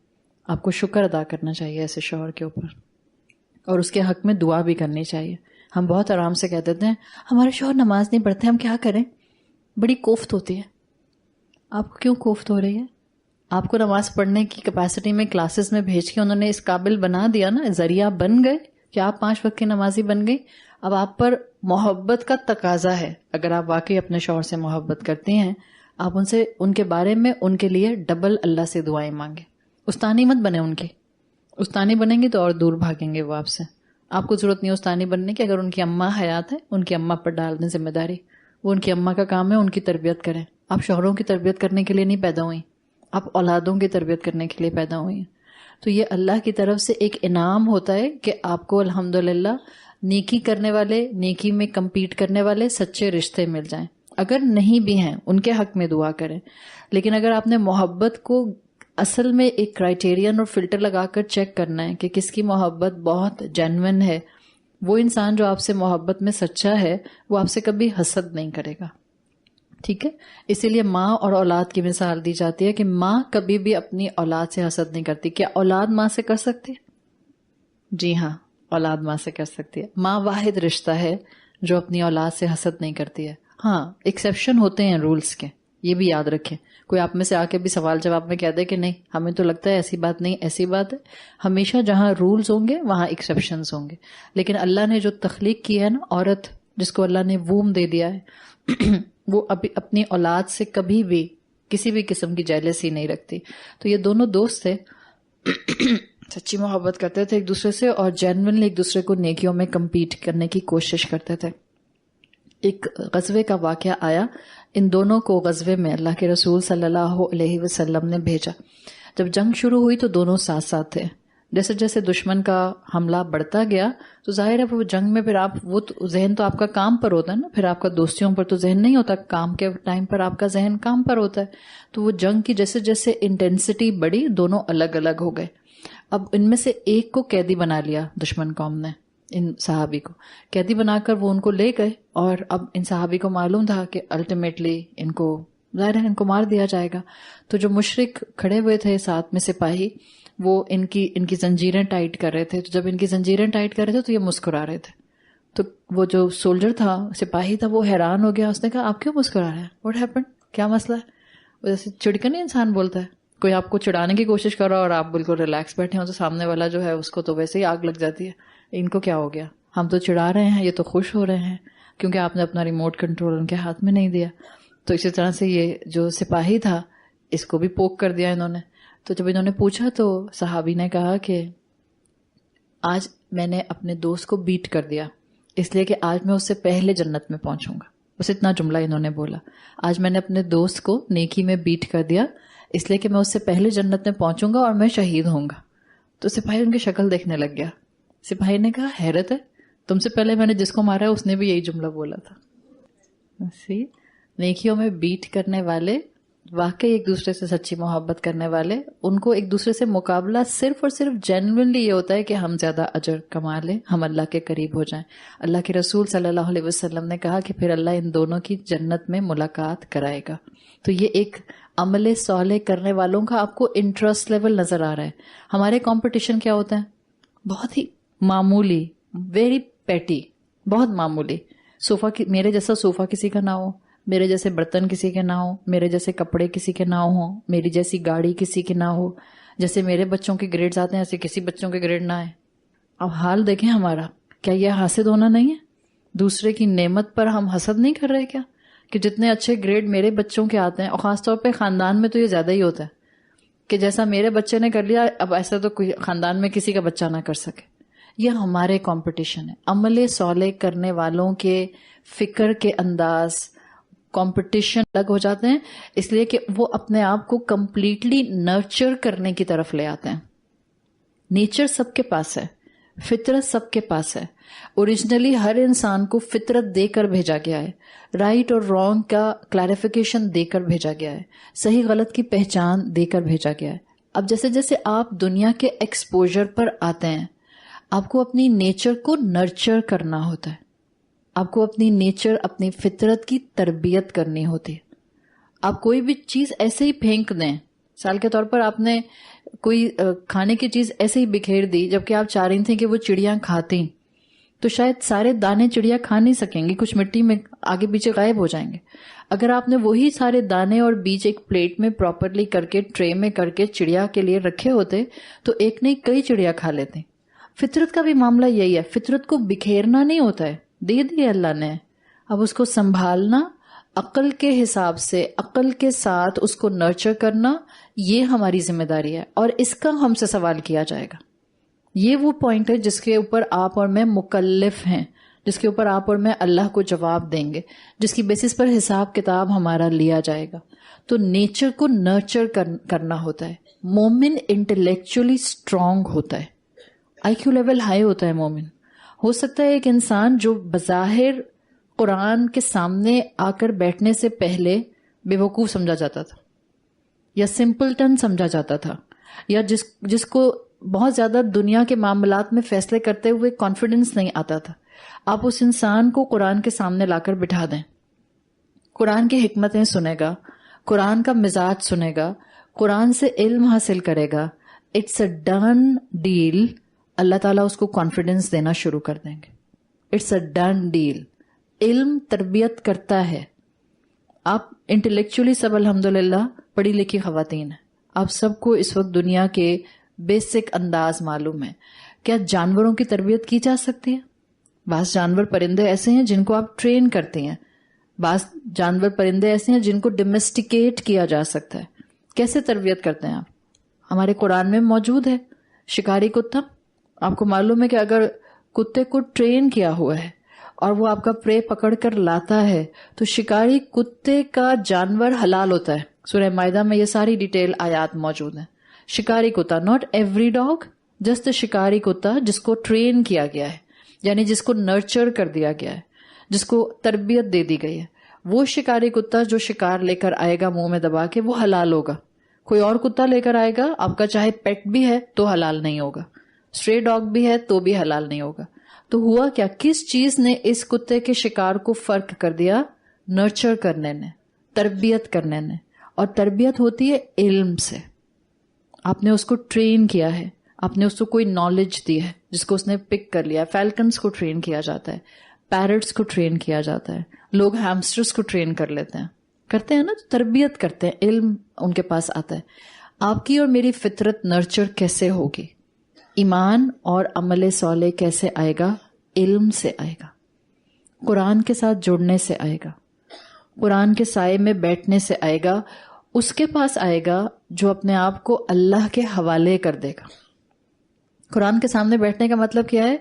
A: آپ کو شکر ادا کرنا چاہیے ایسے شوہر کے اوپر، اور اس کے حق میں دعا بھی کرنی چاہیے. ہم بہت آرام سے کہہ دیتے ہیں ہمارے شوہر نماز نہیں پڑھتے، ہم کیا کریں. بڑی کوفت ہوتی ہے. آپ کو کیوں کوفت ہو رہی ہے؟ آپ کو نماز پڑھنے کی کیپیسٹی میں کلاسز میں بھیج کے انہوں نے اس قابل بنا دیا نا، ذریعہ بن گئے کہ آپ 5 وقت کی نمازی بن گئی. اب آپ پر محبت کا تقاضا ہے. اگر آپ واقعی اپنے شوہر سے محبت کرتے ہیں، آپ ان سے ان کے بارے میں ان کے لیے ڈبل اللہ سے دعائیں مانگیں. استانی مت بنے ان کی. استانی بنیں گے تو اور دور بھاگیں گے وہ آپ سے. آپ کو ضرورت نہیں استانی بننے کی. اگر ان کی اماں حیات ہے ان کی اماں پر ڈال دیں ذمہ داری. وہ ان کی اماں کا کام ہے، ان کی تربیت کریں. آپ شوہروں کی تربیت کرنے کے لیے نہیں پیدا ہوئی، آپ اولادوں کی تربیت کرنے کے لیے پیدا ہوئی ہیں. تو یہ اللہ کی طرف سے ایک انعام ہوتا ہے کہ آپ کو الحمدللہ نیکی کرنے والے، نیکی میں کمپیٹ کرنے والے سچے رشتے مل جائیں. اگر نہیں بھی ہیں ان کے حق میں دعا کریں، لیکن اگر آپ نے محبت کو اصل میں ایک کرائٹیرین اور فلٹر لگا کر چیک کرنا ہے کہ کس کی محبت بہت جینوئن ہے، وہ انسان جو آپ سے محبت میں سچا ہے وہ آپ سے کبھی حسد نہیں کرے گا. ٹھیک ہے، اسی لیے ماں اور اولاد کی مثال دی جاتی ہے کہ ماں کبھی بھی اپنی اولاد سے حسد نہیں کرتی. کیا اولاد ماں سے کر سکتی ہے؟ جی ہاں، اولاد ماں سے کر سکتی ہے. ماں واحد رشتہ ہے جو اپنی اولاد سے حسد نہیں کرتی ہے. ہاں ایکسیپشن ہوتے ہیں رولز کے، یہ بھی یاد رکھیں. کوئی آپ میں سے آ کے بھی سوال جواب میں کہہ دے کہ نہیں ہمیں تو لگتا ہے ایسی بات نہیں، ایسی بات ہے. ہمیشہ جہاں رولز ہوں گے وہاں ایکسیپشنز ہوں گے. لیکن اللہ نے جو تخلیق کی ہے نا، عورت جس کو اللہ نے ووم دے دیا ہے وہ ابھی اپنی اولاد سے کبھی بھی کسی بھی قسم کی جیلسی نہیں رکھتی. تو یہ دونوں دوست تھے، سچی محبت کرتے تھے ایک دوسرے سے اور جینوئنلی ایک دوسرے کو نیکیوں میں کمپیٹ کرنے کی کوشش کرتے تھے. ایک غزوے کا واقعہ آیا، ان دونوں کو غزوے میں اللہ کے رسول صلی اللہ علیہ وسلم نے بھیجا. جب جنگ شروع ہوئی تو دونوں ساتھ ساتھ تھے. جیسے جیسے دشمن کا حملہ بڑھتا گیا تو ظاہر ہے وہ جنگ میں پھر آپ وہ ذہن تو آپ کا کام پر ہوتا ہے نا، پھر آپ کا دوستیوں پر تو ذہن نہیں ہوتا، کام کے ٹائم پر آپ کا ذہن کام پر ہوتا ہے. تو وہ جنگ کی جیسے جیسے انٹینسٹی بڑھی دونوں الگ الگ ہو گئے. اب ان میں سے ایک کو قیدی بنا لیا دشمن قوم نے، ان صحابی کو قیدی بنا کر وہ ان کو لے گئے. اور اب ان صحابی کو معلوم تھا کہ الٹیمیٹلی ان کو ظاہر ہے ان کو مار دیا جائے گا. تو جو مشرک کھڑے ہوئے تھے ساتھ میں سپاہی، وہ ان کی زنجیریں ٹائٹ کر رہے تھے. تو جب ان کی زنجیریں ٹائٹ کر رہے تھے تو یہ مسکرا رہے تھے. تو وہ جو سولجر تھا، سپاہی تھا، وہ حیران ہو گیا. اس نے کہا آپ کیوں مسکرا رہے ہیں؟ What happen? کیا مسئلہ ہے؟ جیسے چڑ کر نہیں انسان بولتا ہے، کوئی آپ کو چڑھانے کی کوشش کر رہا اور آپ بالکل ریلیکس بیٹھے ہوں تو سامنے والا جو ہے اس کو تو ویسے ہی آگ لگ جاتی ہے. ان کو کیا ہو گیا؟ ہم تو چڑھا رہے ہیں، یہ تو خوش ہو رہے ہیں کیونکہ آپ نے اپنا ریموٹ کنٹرول ان کے ہاتھ میں نہیں دیا. تو اسی طرح سے یہ جو سپاہی تھا اس کو بھی پوک کر دیا انہوں نے. تو جب انہوں نے پوچھا تو صحابی نے کہا کہ آج میں نے اپنے دوست کو بیٹ کر دیا اس لیے کہ آج میں اس سے پہلے جنت میں پہنچوں گا. بس اتنا جملہ انہوں نے بولا، آج میں نے اپنے دوست کو نیکی میں بیٹ کر دیا اس لیے کہ میں اس سے پہلے جنت میں پہنچوں گا اور میں شہید ہوں گا. تو سپاہی ان کی شکل دیکھنے لگ گیا. سپاہی نے کہا حیرت ہے، تم سے پہلے میں نے جس کو مارا ہے اس نے بھی یہی جملہ بولا تھا. نیکیوں میں بیٹ کرنے والے، واقعی ایک دوسرے سے سچی محبت کرنے والے، ان کو ایک دوسرے سے مقابلہ صرف اور صرف جینوئنلی یہ ہوتا ہے کہ ہم زیادہ اجر کما لیں، ہم اللہ کے قریب ہو جائیں. اللہ کے رسول صلی اللہ علیہ وسلم نے کہا کہ پھر اللہ ان دونوں کی جنت میں ملاقات کرائے گا. تو یہ ایک عمل صالح کرنے والوں کا آپ کو انٹرسٹ لیول نظر آ رہا ہے. ہمارے کمپٹیشن کیا ہوتا ہے؟ بہت ہی معمولی، ویری پیٹی، بہت معمولی. میرے جیسا صوفہ کسی کا نہ ہو، میرے جیسے برتن کسی کے نہ ہو، میرے جیسے کپڑے کسی کے نہ ہوں، میری جیسی گاڑی کسی کے نہ ہو، جیسے میرے بچوں کے گریڈز آتے ہیں ایسے کسی بچوں کے گریڈ نہ آئے. اب حال دیکھیں ہمارا، کیا یہ حاسد ہونا نہیں ہے؟ دوسرے کی نعمت پر ہم حسد نہیں کر رہے کیا؟ کہ جتنے اچھے گریڈ میرے بچوں کے آتے ہیں، اور خاص طور پہ خاندان میں تو یہ زیادہ ہی ہوتا ہے کہ جیسا میرے بچے نے کر لیا اب ایسا تو کوئی خاندان میں کسی کا بچہ نہ کر سکے. یہ ہمارے کمپٹیشن ہے. عمل صالح کرنے والوں کے فکر کے انداز، کمپٹیشن الگ ہو جاتے ہیں، اس لیے کہ وہ اپنے آپ کو کمپلیٹلی نرچر کرنے کی طرف لے آتے ہیں. نیچر سب کے پاس ہے، فطرت سب کے پاس ہے. اوریجنلی ہر انسان کو فطرت دے کر بھیجا گیا ہے، رائٹ اور رانگ کا کلیریفیکیشن دے کر بھیجا گیا ہے، صحیح غلط کی پہچان دے کر بھیجا گیا ہے. اب جیسے جیسے آپ دنیا کے ایکسپوجر پر آتے ہیں، آپ کو اپنی نیچر کو نرچر کرنا ہوتا ہے. آپ کو اپنی نیچر، اپنی فطرت کی تربیت کرنی ہوتی ہے. آپ کوئی بھی چیز ایسے ہی پھینک دیں، مثال کے طور پر آپ نے کوئی کھانے کی چیز ایسے ہی بکھیر دی جبکہ آپ چاہ رہی تھیں کہ وہ چڑیاں کھاتیں، تو شاید سارے دانے چڑیا کھا نہیں سکیں گی، کچھ مٹی میں آگے پیچھے غائب ہو جائیں گے. اگر آپ نے وہی سارے دانے اور بیج ایک پلیٹ میں پراپرلی کر کے، ٹرے میں کر کے چڑیا کے لیے رکھے ہوتے تو ایک نہیں کئی چڑیا کھا لیتے. فطرت کا بھی معاملہ یہی ہے، فطرت کو بکھیرنا نہیں ہوتا ہے، دے دیے اللہ نے، اب اس کو سنبھالنا، عقل کے حساب سے، عقل کے ساتھ اس کو نرچر کرنا، یہ ہماری ذمہ داری ہے اور اس کا ہم سے سوال کیا جائے گا. یہ وہ پوائنٹ ہے جس کے اوپر آپ اور میں مکلف ہیں. جس کے اوپر آپ اور میں اللہ کو جواب دیں گے، جس کی بیسس پر حساب کتاب ہمارا لیا جائے گا. تو نیچر کو نرچر کرنا ہوتا ہے. مومن انٹلیکچولی اسٹرانگ ہوتا ہے، آئی کیو لیول ہائی ہوتا ہے مومن. ہو سکتا ہے ایک انسان جو بظاہر قرآن کے سامنے آ کر بیٹھنے سے پہلے بے وقوف سمجھا جاتا تھا یا سمپلٹن سمجھا جاتا تھا، یا جس کو بہت زیادہ دنیا کے معاملات میں فیصلے کرتے ہوئے کانفیڈنس نہیں آتا تھا، آپ اس انسان کو قرآن کے سامنے لا کر بٹھا دیں، قرآن کی حکمتیں سنے گا، قرآن کا مزاج سنے گا، قرآن سے علم حاصل کرے گا. It's a done deal. اللہ تعالیٰ اس کو کانفیڈنس دینا شروع کر دیں گے. It's a done deal. علم تربیت کرتا ہے. آپ انٹلیکچولی سب الحمدللہ پڑھی لکھی خواتین ہیں، آپ سب کو اس وقت دنیا کے بیسک انداز معلوم ہے. کیا جانوروں کی تربیت کی جا سکتی ہے؟ بعض جانور پرندے ایسے ہیں جن کو آپ ٹرین کرتے ہیں، بعض جانور پرندے ایسے ہیں جن کو ڈومیسٹیکیٹ کیا جا سکتا ہے. کیسے تربیت کرتے ہیں آپ؟ ہمارے قرآن میں موجود ہے شکاری کتا. آپ کو معلوم ہے کہ اگر کتے کو ٹرین کیا ہوا ہے اور وہ آپ کا پرے پکڑ کر لاتا ہے تو شکاری کتے کا جانور حلال ہوتا ہے. سورہ مائدہ میں یہ ساری ڈیٹیل آیات موجود ہیں. شکاری کتا، ناٹ ایوری ڈاگ، جسٹ شکاری کتا جس کو ٹرین کیا گیا ہے، یعنی جس کو نرچر کر دیا گیا ہے، جس کو تربیت دے دی گئی ہے. وہ شکاری کتا جو شکار لے کر آئے گا منہ میں دبا کے، وہ حلال ہوگا. کوئی اور کتا لے کر آئے گا آپ کا، چاہے پیٹ بھی ہے تو حلال نہیں ہوگا، اسٹرے ڈاگ بھی ہے تو بھی حلال نہیں ہوگا. تو ہوا کیا؟ کس چیز نے اس کتے کے شکار کو فرق کر دیا؟ نرچر کرنے نے، تربیت کرنے نے. اور تربیت ہوتی ہے علم سے. آپ نے اس کو ٹرین کیا ہے، آپ نے اس کو کوئی نالج دی ہے جس کو اس نے پک کر لیا. فیلکنز کو ٹرین کیا جاتا ہے، پیرٹس کو ٹرین کیا جاتا ہے، لوگ ہیمسٹرز کو ٹرین کر لیتے ہیں، کرتے ہیں نا، تربیت کرتے ہیں، علم ان کے پاس آتا ہے. آپ کی اور میری فطرت نرچر کیسے ہوگی؟ ایمان اور عمل صالح کیسے آئے گا؟ علم سے آئے گا، قرآن کے ساتھ جڑنے سے آئے گا، قرآن کے سائے میں بیٹھنے سے آئے گا. اس کے پاس آئے گا جو اپنے آپ کو اللہ کے حوالے کر دے گا. قرآن کے سامنے بیٹھنے کا مطلب کیا ہے؟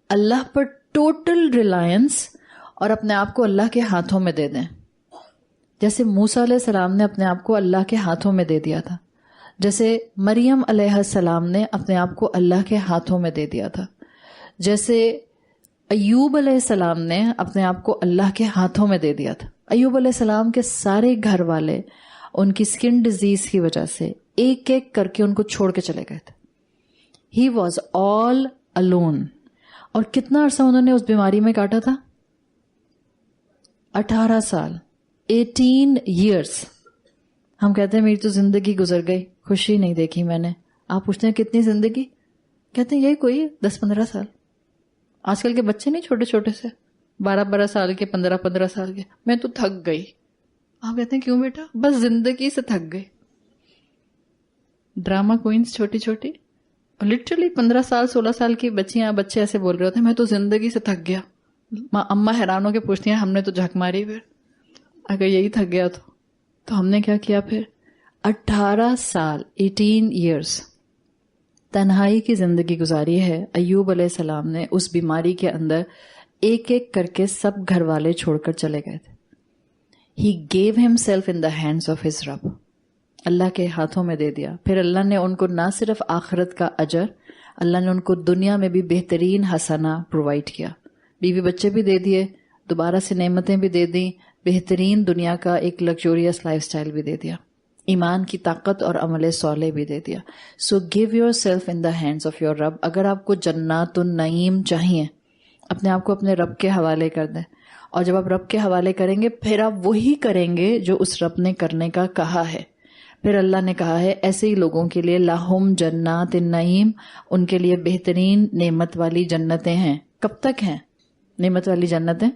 A: اللہ پر ٹوٹل ریلائنس، اور اپنے آپ کو اللہ کے ہاتھوں میں دے دیں. جیسے موسیٰ علیہ السلام نے اپنے آپ کو اللہ کے ہاتھوں میں دے دیا تھا، جیسے مریم علیہ السلام نے اپنے آپ کو اللہ کے ہاتھوں میں دے دیا تھا، جیسے ایوب علیہ السلام نے اپنے آپ کو اللہ کے ہاتھوں میں دے دیا تھا. ایوب علیہ السلام کے سارے گھر والے ان کی سکن ڈیزیز کی وجہ سے ایک ایک کر کے ان کو چھوڑ کے چلے گئے تھے. He was all alone. اور کتنا عرصہ انہوں نے اس بیماری میں کاٹا تھا؟ 18 سال، 18 years. ہم کہتے ہیں میری تو زندگی گزر گئی، خوشی نہیں دیکھی میں نے. آپ پوچھتے ہیں کتنی زندگی؟ کہتے ہیں یہی کوئی 10-15 سال. آج کل کے بچے نہیں چھوٹے چھوٹے سے 12 سال کے، 15 سال کے. میں تو تھک گئی. آپ کہتے ہیں کیوں بیٹا؟ بس زندگی سے تھک گئی. ڈرامہ کوئنس چھوٹی چھوٹی، لٹرلی 15 سال 16 سال کی بچیاں بچے ایسے بول رہے ہوتے ہیں میں تو زندگی سے تھک گیا. اماں حیران ہو کے پوچھتی ہیں ہم نے تو جھک ماری. پھر اگر یہی تھک گیا تو ہم نے کیا کیا؟ پھر 18 سال 18 years تنہائی کی زندگی گزاری ہے. ایوب علیہ السلام نے اس بیماری کے اندر ایک ایک کر کے سب گھر والے چھوڑ کر چلے گئے تھے. He gave himself in the hands of his Rabb. اللہ کے ہاتھوں میں دے دیا. پھر اللہ نے ان کو نہ صرف آخرت کا اجر، اللہ نے ان کو دنیا میں بھی بہترین حسنہ پرووائڈ کیا. بیوی بچے بھی دے دیے، دوبارہ سے نعمتیں بھی دے دیں، بہترین دنیا کا ایک لگزوریس لائف سٹائل بھی دے دیا، ایمان کی طاقت اور عمل صالح بھی دے دیا. So give your self in the hands of your رب. اگر آپ کو جنات النعیم چاہیے، اپنے آپ کو اپنے رب کے حوالے کر دیں. اور جب آپ رب کے حوالے کریں گے پھر آپ وہی کریں گے جو اس رب نے کرنے کا کہا ہے. پھر اللہ نے کہا ہے ایسے ہی لوگوں کے لیے لہم جنات النعیم، ان کے لیے بہترین نعمت والی جنتیں ہیں. کب تک ہیں نعمت والی جنتیں؟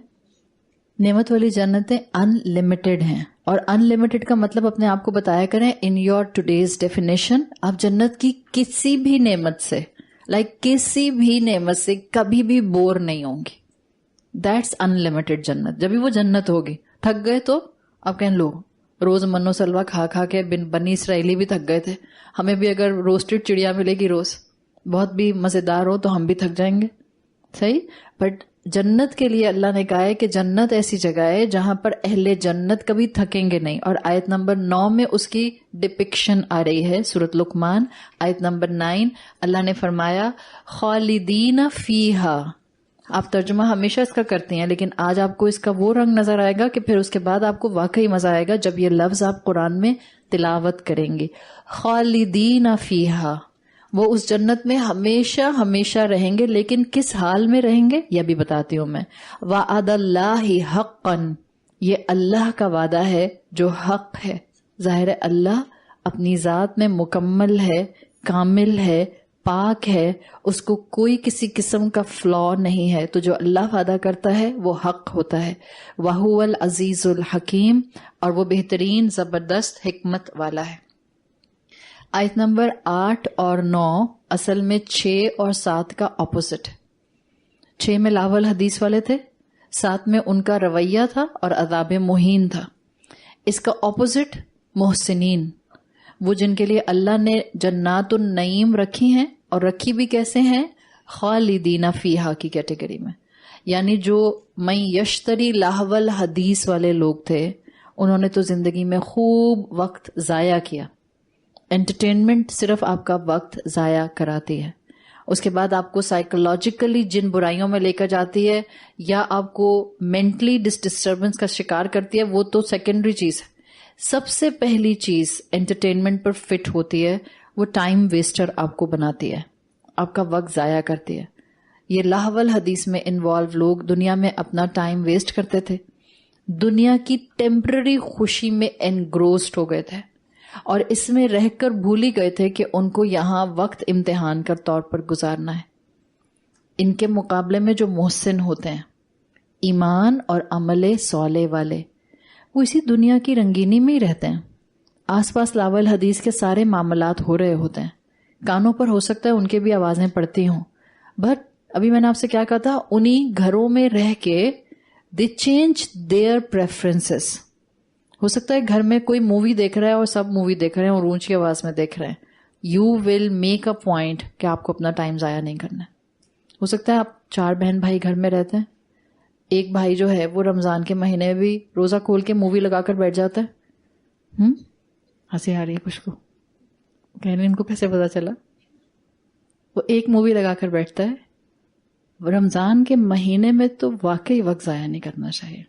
A: نعمت والی جنتیں ان لمیٹڈ ہیں. اور ان لمیٹڈ کا مطلب اپنے آپ کو بتایا کریں ان یور ٹوڈیز ڈیفینیشن. آپ جنت کی کسی بھی نعمت سے، کسی بھی نعمت سے کبھی بھی بور نہیں ہوں گی. دیٹس ان لمیٹڈ جنت. جبھی وہ جنت ہوگی. تھک گئے تو آپ کہیں لو روز منو سلوا کھا کھا کے بنی اسرائیلی بھی تھک گئے تھے، ہمیں بھی اگر روسٹڈ چڑیا ملے گی روز بہت بھی مزیدار ہو تو ہم بھی تھک جائیں گے. صحیح. بٹ جنت کے لیے اللہ نے کہا ہے کہ جنت ایسی جگہ ہے جہاں پر اہل جنت کبھی تھکیں گے نہیں. اور آیت نمبر 9 میں اس کی ڈپکشن آ رہی ہے. سورۃ لقمان آیت نمبر 9 اللہ نے فرمایا خالدین فیہا. آپ ترجمہ ہمیشہ اس کا کرتی ہیں لیکن آج آپ کو اس کا وہ رنگ نظر آئے گا کہ پھر اس کے بعد آپ کو واقعی مزہ آئے گا جب یہ لفظ آپ قرآن میں تلاوت کریں گے. خالدین فیہا، وہ اس جنت میں ہمیشہ ہمیشہ رہیں گے. لیکن کس حال میں رہیں گے یہ بھی بتاتی ہوں میں. وعد اللہ حقا، یہ اللہ کا وعدہ ہے جو حق ہے. ظاہر ہے اللہ اپنی ذات میں مکمل ہے، کامل ہے، پاک ہے، اس کو کوئی کسی قسم کا فلا نہیں ہے. تو جو اللہ وعدہ کرتا ہے وہ حق ہوتا ہے. وَهُوَ الْعَزِيزُ الْحَكِيمُ، اور وہ بہترین زبردست حکمت والا ہے. آیت نمبر 8 اور 9 اصل میں 6 اور 7 کا اپوزٹ. 6 میں لاول حدیث والے تھے، 7 میں ان کا رویہ تھا اور عذاب مہین تھا. اس کا اپوزٹ محسنین، وہ جن کے لیے اللہ نے جنات النعیم رکھی ہیں، اور رکھی بھی کیسے ہیں؟ خالدین فیہا کی کیٹیگری میں. یعنی جو میں یشتری لاہول حدیث والے لوگ تھے انہوں نے تو زندگی میں خوب وقت ضائع کیا. انٹرٹینمنٹ صرف آپ کا وقت ضائع کراتی ہے، اس کے بعد آپ کو سائیکولوجیکلی جن برائیوں میں لے کر جاتی ہے یا آپ کو مینٹلی ڈسٹربنس کا شکار کرتی ہے وہ تو سیکنڈری چیز ہے. سب سے پہلی چیز انٹرٹینمنٹ پر فٹ ہوتی ہے وہ ٹائم ویسٹر آپ کو بناتی ہے، آپ کا وقت ضائع کرتی ہے. یہ لاہول حدیث میں انوالو لوگ دنیا میں اپنا ٹائم ویسٹ کرتے تھے، دنیا کی ٹیمپرری خوشی میں انگروسڈ ہو گئے تھے اور اس میں رہ کر بھول ہی گئے تھے کہ ان کو یہاں وقت امتحان کا طور پر گزارنا ہے. ان کے مقابلے میں جو محسن ہوتے ہیں، ایمان اور عمل صالح والے، وہ اسی دنیا کی رنگینی میں ہی رہتے ہیں. آس پاس لاول حدیث کے سارے معاملات ہو رہے ہوتے ہیں، کانوں پر ہو سکتا ہے ان کے بھی آوازیں پڑتی ہوں، بٹ ابھی میں نے آپ سے کیا کہا تھا، انہی گھروں میں رہ کے they change their preferences. ہو سکتا ہے گھر میں کوئی مووی دیکھ رہا ہے اور سب مووی دیکھ رہے ہیں اور اونچی آواز میں دیکھ رہے ہیں. You will make a point کہ آپ کو اپنا ٹائم ضائع نہیں کرنا ہے. ہو سکتا ہے آپ 4 بہن بھائی گھر میں رہتے ہیں، ایک بھائی جو ہے وہ رمضان کے مہینے میں بھی روزہ کھول کے مووی لگا کر بیٹھ جاتا ہے. ہنسی آ رہی ہے کچھ کو، کہہ رہے ان کو کیسے پتا چلا؟ وہ ایک مووی لگا کر بیٹھتا ہے. رمضان کے مہینے میں تو واقعی وقت ضائع نہیں کرنا چاہیے.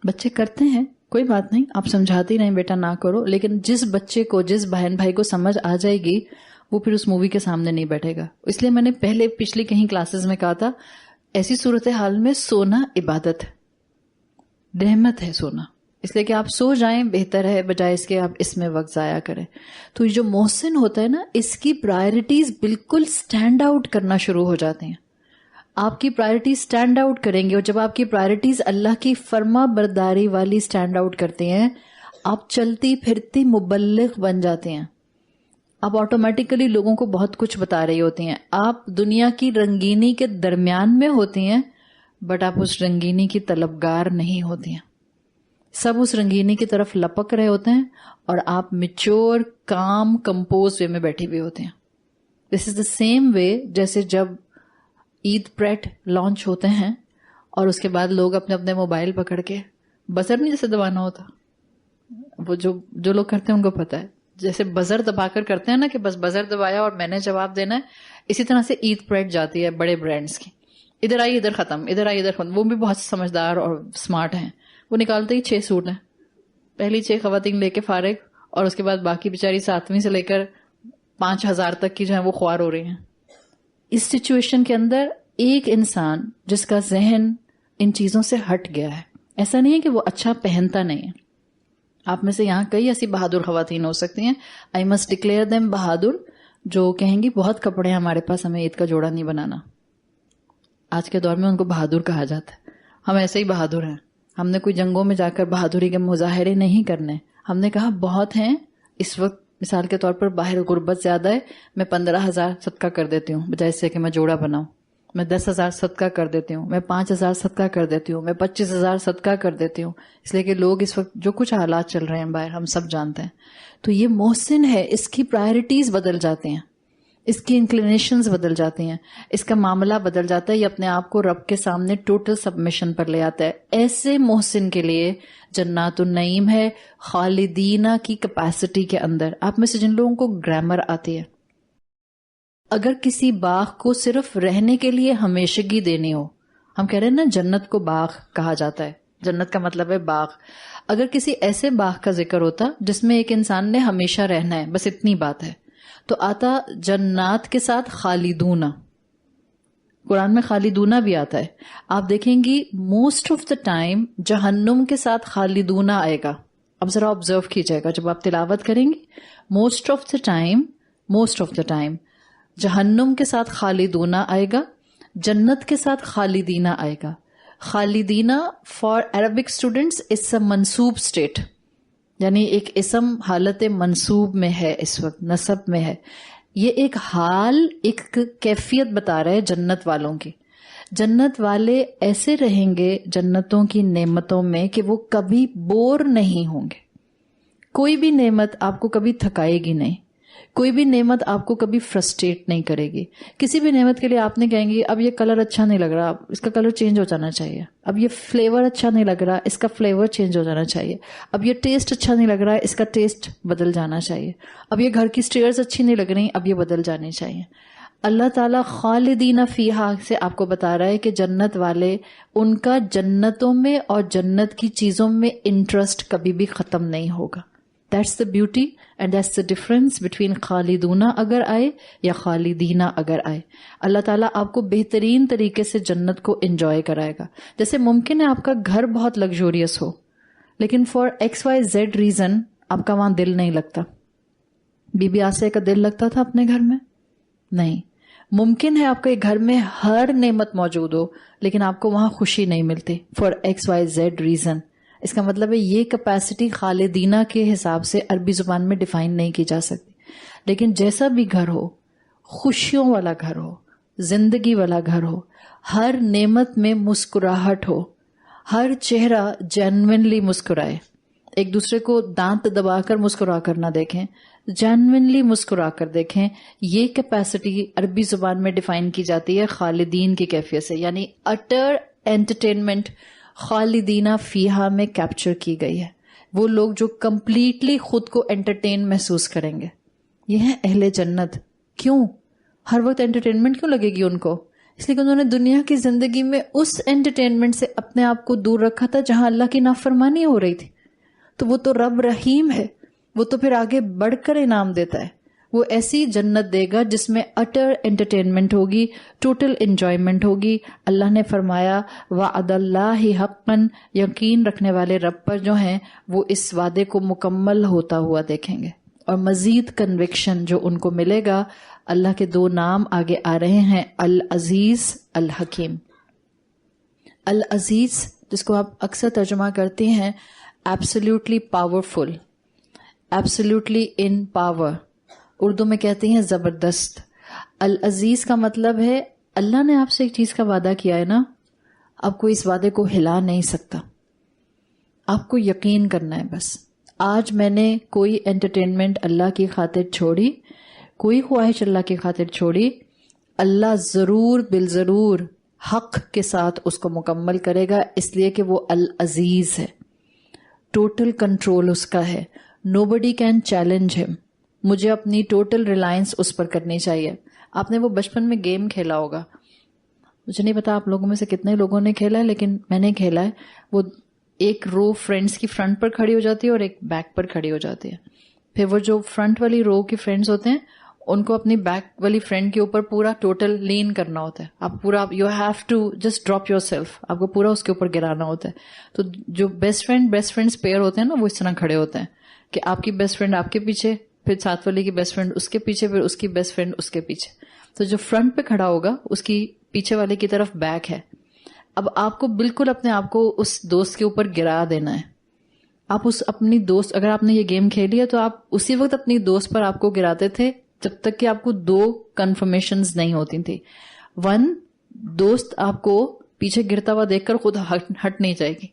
A: بچے کرتے ہیں کوئی بات نہیں، آپ سمجھاتی رہیں بیٹا نہ کرو، لیکن جس بچے کو، جس بہن بھائی کو سمجھ آ جائے گی وہ پھر اس مووی کے سامنے نہیں بیٹھے گا. اس لیے میں نے پچھلی کہیں کلاسز میں کہا تھا ایسی صورتحال میں سونا عبادت ہے، رحمت ہے سونا، اس لیے کہ آپ سو جائیں بہتر ہے بجائے اس کے آپ اس میں وقت ضائع کریں. تو یہ جو محسن ہوتا ہے نا، اس کی پرائرٹیز بالکل سٹینڈ آؤٹ کرنا شروع ہو جاتی ہیں. آپ کی پرائرٹیز سٹینڈ آؤٹ کریں گے، اور جب آپ کی پرائرٹیز اللہ کی فرما برداری والی سٹینڈ آؤٹ کرتے ہیں، آپ چلتی پھرتی مبلغ بن جاتے ہیں. آپ آٹومیٹیکلی لوگوں کو بہت کچھ بتا رہی ہوتی ہیں. آپ دنیا کی رنگینی کے درمیان میں ہوتی ہیں بٹ آپ اس رنگینی کی طلبگار نہیں ہوتی ہیں. سب اس رنگینی کی طرف لپک رہے ہوتے ہیں اور آپ میچور، کام، کمپوز وے میں بیٹھی ہوئی ہوتے ہیں. دس از دا سیم وے جیسے جب عید پریٹ لانچ ہوتے ہیں اور اس کے بعد لوگ اپنے اپنے موبائل پکڑ کے بزر نہیں جیسے دبانا ہوتا، وہ جو لوگ کرتے ہیں ان کو پتا ہے، جیسے بزر دبا کر کرتے ہیں نا کہ بس بزر دبایا اور میں نے جواب دینا ہے، اسی طرح سے عید پریٹ جاتی ہے بڑے برانڈز کی. ادھر آئی ادھر ختم، ادھر آئی ادھر ختم. وہ بھی بہت سمجھدار اور اسمارٹ ہیں، وہ نکالتے ہی 6 سوٹ ہیں، پہلی 6 خواتین لے کے فارغ، اور اس کے بعد باقی بیچاری 7ویں سے لے کر 5000 تک کی جو ہے وہ خوار ہو رہی ہیں. اس سچویشن کے اندر ایک انسان جس کا ذہن ان چیزوں سے ہٹ گیا ہے، ایسا نہیں ہے کہ وہ اچھا پہنتا نہیں ہے. آپ میں سے یہاں کئی ایسی بہادر خواتین ہو سکتی ہیں، آئی مسٹ ڈکلیئر دیم بہادر، جو کہیں گی بہت کپڑے ہیں ہمارے پاس، ہمیں عید کا جوڑا نہیں بنانا. آج کے دور میں ان کو بہادر کہا جاتا ہے. ہم ایسے ہی بہادر ہیں، ہم نے کوئی جنگوں میں جا کر بہادری کے مظاہرے نہیں کرنے. ہم نے کہا بہت ہیں اس وقت، مثال کے طور پر باہر غربت زیادہ ہے، میں 15,000 صدقہ کر دیتی ہوں بجائے اس سے کہ میں جوڑا بناؤں. میں 10,000 صدقہ کر دیتی ہوں، میں 5,000 صدقہ کر دیتی ہوں، میں 25,000 صدقہ کر دیتی ہوں، اس لیے کہ لوگ اس وقت جو کچھ حالات چل رہے ہیں باہر ہم سب جانتے ہیں. تو یہ محسن ہے، اس کی پرائرٹیز بدل جاتے ہیں. اس کی انکلینیشنز بدل جاتی ہیں، اس کا معاملہ بدل جاتا ہے، یہ اپنے آپ کو رب کے سامنے ٹوٹل سبمیشن پر لے آتا ہے. ایسے محسن کے لیے جنات النعیم ہے خالدینہ کی کیپیسٹی کے اندر. آپ میں سے جن لوگوں کو گرامر آتی ہے، اگر کسی باغ کو صرف رہنے کے لیے ہمیشگی دینی ہو، ہم کہہ رہے ہیں نا جنت کو باغ کہا جاتا ہے، جنت کا مطلب ہے باغ. اگر کسی ایسے باغ کا ذکر ہوتا جس میں ایک انسان نے ہمیشہ رہنا ہے، بس اتنی بات ہے، تو آتا جنات کے ساتھ خالدون. قرآن میں خالدون بھی آتا ہے. آپ دیکھیں گی موسٹ آف دا ٹائم جہنم کے ساتھ خالدون آئے گا. اب ذرا آبزرو کیجئے گا جب آپ تلاوت کریں گی، موسٹ آف دا ٹائم جہنم کے ساتھ خالدون آئے گا، جنت کے ساتھ خالدینہ آئے گا. خالدینہ for Arabic students it's a منصوب اسٹیٹ، یعنی ایک اسم حالت منصوب میں ہے، اس وقت نصب میں ہے. یہ ایک حال، ایک کیفیت بتا رہا ہے جنت والوں کی. جنت والے ایسے رہیں گے جنتوں کی نعمتوں میں کہ وہ کبھی بور نہیں ہوں گے. کوئی بھی نعمت آپ کو کبھی تھکائے گی نہیں، کوئی بھی نعمت آپ کو کبھی فرسٹریٹ نہیں کرے گی. کسی بھی نعمت کے لیے آپ نے کہیں گے اب یہ کلر اچھا نہیں لگ رہا، اس کا کلر چینج ہو جانا چاہیے. اب یہ فلیور اچھا نہیں لگ رہا، اس کا فلیور چینج ہو جانا چاہیے. اب یہ ٹیسٹ اچھا نہیں لگ رہا ہے، اس کا ٹیسٹ بدل جانا چاہیے. اب یہ گھر کی سٹیئرز اچھی نہیں لگ رہی، اب یہ بدل جانی چاہیے. اللہ تعالیٰ خالدین فیہا سے آپ کو بتا رہا ہے کہ جنت والے، ان کا جنتوں میں اور جنت کی چیزوں میں انٹرسٹ کبھی بھی ختم نہیں ہوگا. That's the beauty and that's the difference between خالدونہ اگر آئے یا خالدینہ اگر آئے. اللہ تعالیٰ آپ کو بہترین طریقے سے جنت کو انجوائے کرائے گا. جیسے ممکن ہے آپ کا گھر بہت لگزوریس ہو، لیکن فار XYZ ریزن آپ کا وہاں دل نہیں لگتا. بی بی آسیہ کا دل لگتا تھا اپنے گھر میں؟ نہیں. ممکن ہے آپ کے گھر میں ہر نعمت موجود ہو لیکن آپ کو وہاں خوشی نہیں ملتی فار XYZ ریزن. اس کا مطلب ہے یہ کیپیسٹی خالدینہ کے حساب سے عربی زبان میں ڈیفائن نہیں کی جا سکتی. لیکن جیسا بھی گھر ہو، خوشیوں والا گھر ہو، زندگی والا گھر ہو، ہر نعمت میں مسکراہٹ ہو، ہر چہرہ جینوئنلی مسکرائے، ایک دوسرے کو دانت دبا کر مسکرا کر نہ دیکھیں، جینوئنلی مسکرا کر دیکھیں. یہ کیپیسٹی عربی زبان میں ڈیفائن کی جاتی ہے خالدین کی کیفیت سے، یعنی اٹر انٹرٹینمنٹ خالدینہ فیہا میں کیپچر کی گئی ہے. وہ لوگ جو کمپلیٹلی خود کو انٹرٹین محسوس کریں گے، یہ ہیں اہل جنت. کیوں ہر وقت انٹرٹینمنٹ کیوں لگے گی ان کو؟ اس لیے کہ انہوں نے دنیا کی زندگی میں اس انٹرٹینمنٹ سے اپنے آپ کو دور رکھا تھا جہاں اللہ کی نافرمانی ہو رہی تھی. تو وہ تو رب رحیم ہے، وہ تو پھر آگے بڑھ کر انعام دیتا ہے. وہ ایسی جنت دے گا جس میں اٹر انٹرٹینمنٹ ہوگی، ٹوٹل انجوائمنٹ ہوگی. اللہ نے فرمایا وعد اللہ حقا، یقین رکھنے والے رب پر جو ہیں وہ اس وعدے کو مکمل ہوتا ہوا دیکھیں گے. اور مزید کنوکشن جو ان کو ملے گا، اللہ کے 2 نام آگے آ رہے ہیں، العزیز الحکیم. العزیز جس کو آپ اکثر ترجمہ کرتے ہیں ایبسلیوٹلی پاورفل، ایبسلیوٹلی ان پاور، اردو میں کہتے ہیں زبردست. العزیز کا مطلب ہے اللہ نے آپ سے ایک چیز کا وعدہ کیا ہے نا، آپ کو اس وعدے کو ہلا نہیں سکتا. آپ کو یقین کرنا ہے بس. آج میں نے کوئی انٹرٹینمنٹ اللہ کی خاطر چھوڑی، کوئی خواہش اللہ کی خاطر چھوڑی، اللہ ضرور بالضرور حق کے ساتھ اس کو مکمل کرے گا، اس لیے کہ وہ العزیز ہے. ٹوٹل کنٹرول اس کا ہے. نوبڈی کین چیلنج ہم. مجھے اپنی ٹوٹل ریلائنس اس پر کرنی چاہیے. آپ نے وہ بچپن میں گیم کھیلا ہوگا، مجھے نہیں پتا آپ لوگوں میں سے کتنے لوگوں نے کھیلا ہے، لیکن میں نے کھیلا ہے. وہ ایک رو فرینڈس کی فرنٹ پر کھڑی ہو جاتی ہے اور ایک بیک پر کھڑی ہو جاتی ہے. پھر وہ جو فرنٹ والی رو کی فرینڈز ہوتے ہیں ان کو اپنی بیک والی فرینڈ کے اوپر پورا ٹوٹل لین کرنا ہوتا ہے. آپ پورا you have to just drop yourself, آپ کو پورا اس کے اوپر گرانا ہوتا ہے. تو جو بیسٹ فرینڈز پیئر ہوتے ہیں نا، وہ اس طرح کھڑے ہوتے ہیں کہ آپ کی بیسٹ فرینڈ آپ کے پیچھے، پھر ساتھ والی کی بیسٹ فرینڈ اس کے پیچھے، پھر اس کی بیسٹ فرینڈ اس کے پیچھے. تو جو فرنٹ پہ کھڑا ہوگا اس کی پیچھے والے کی طرف بیک ہے. اب آپ کو بالکل اپنے آپ کو اس دوست کے اوپر گرا دینا ہے. آپ اس اپنی دوست، اگر آپ نے یہ گیم کھیلی ہے تو آپ اسی وقت اپنی دوست پر آپ کو گراتے تھے جب تک کہ آپ کو 2 کنفرمیشنز نہیں ہوتی تھی. 1، دوست آپ کو پیچھے گرتا ہوا دیکھ کر خود ہٹ نہیں جائے گی.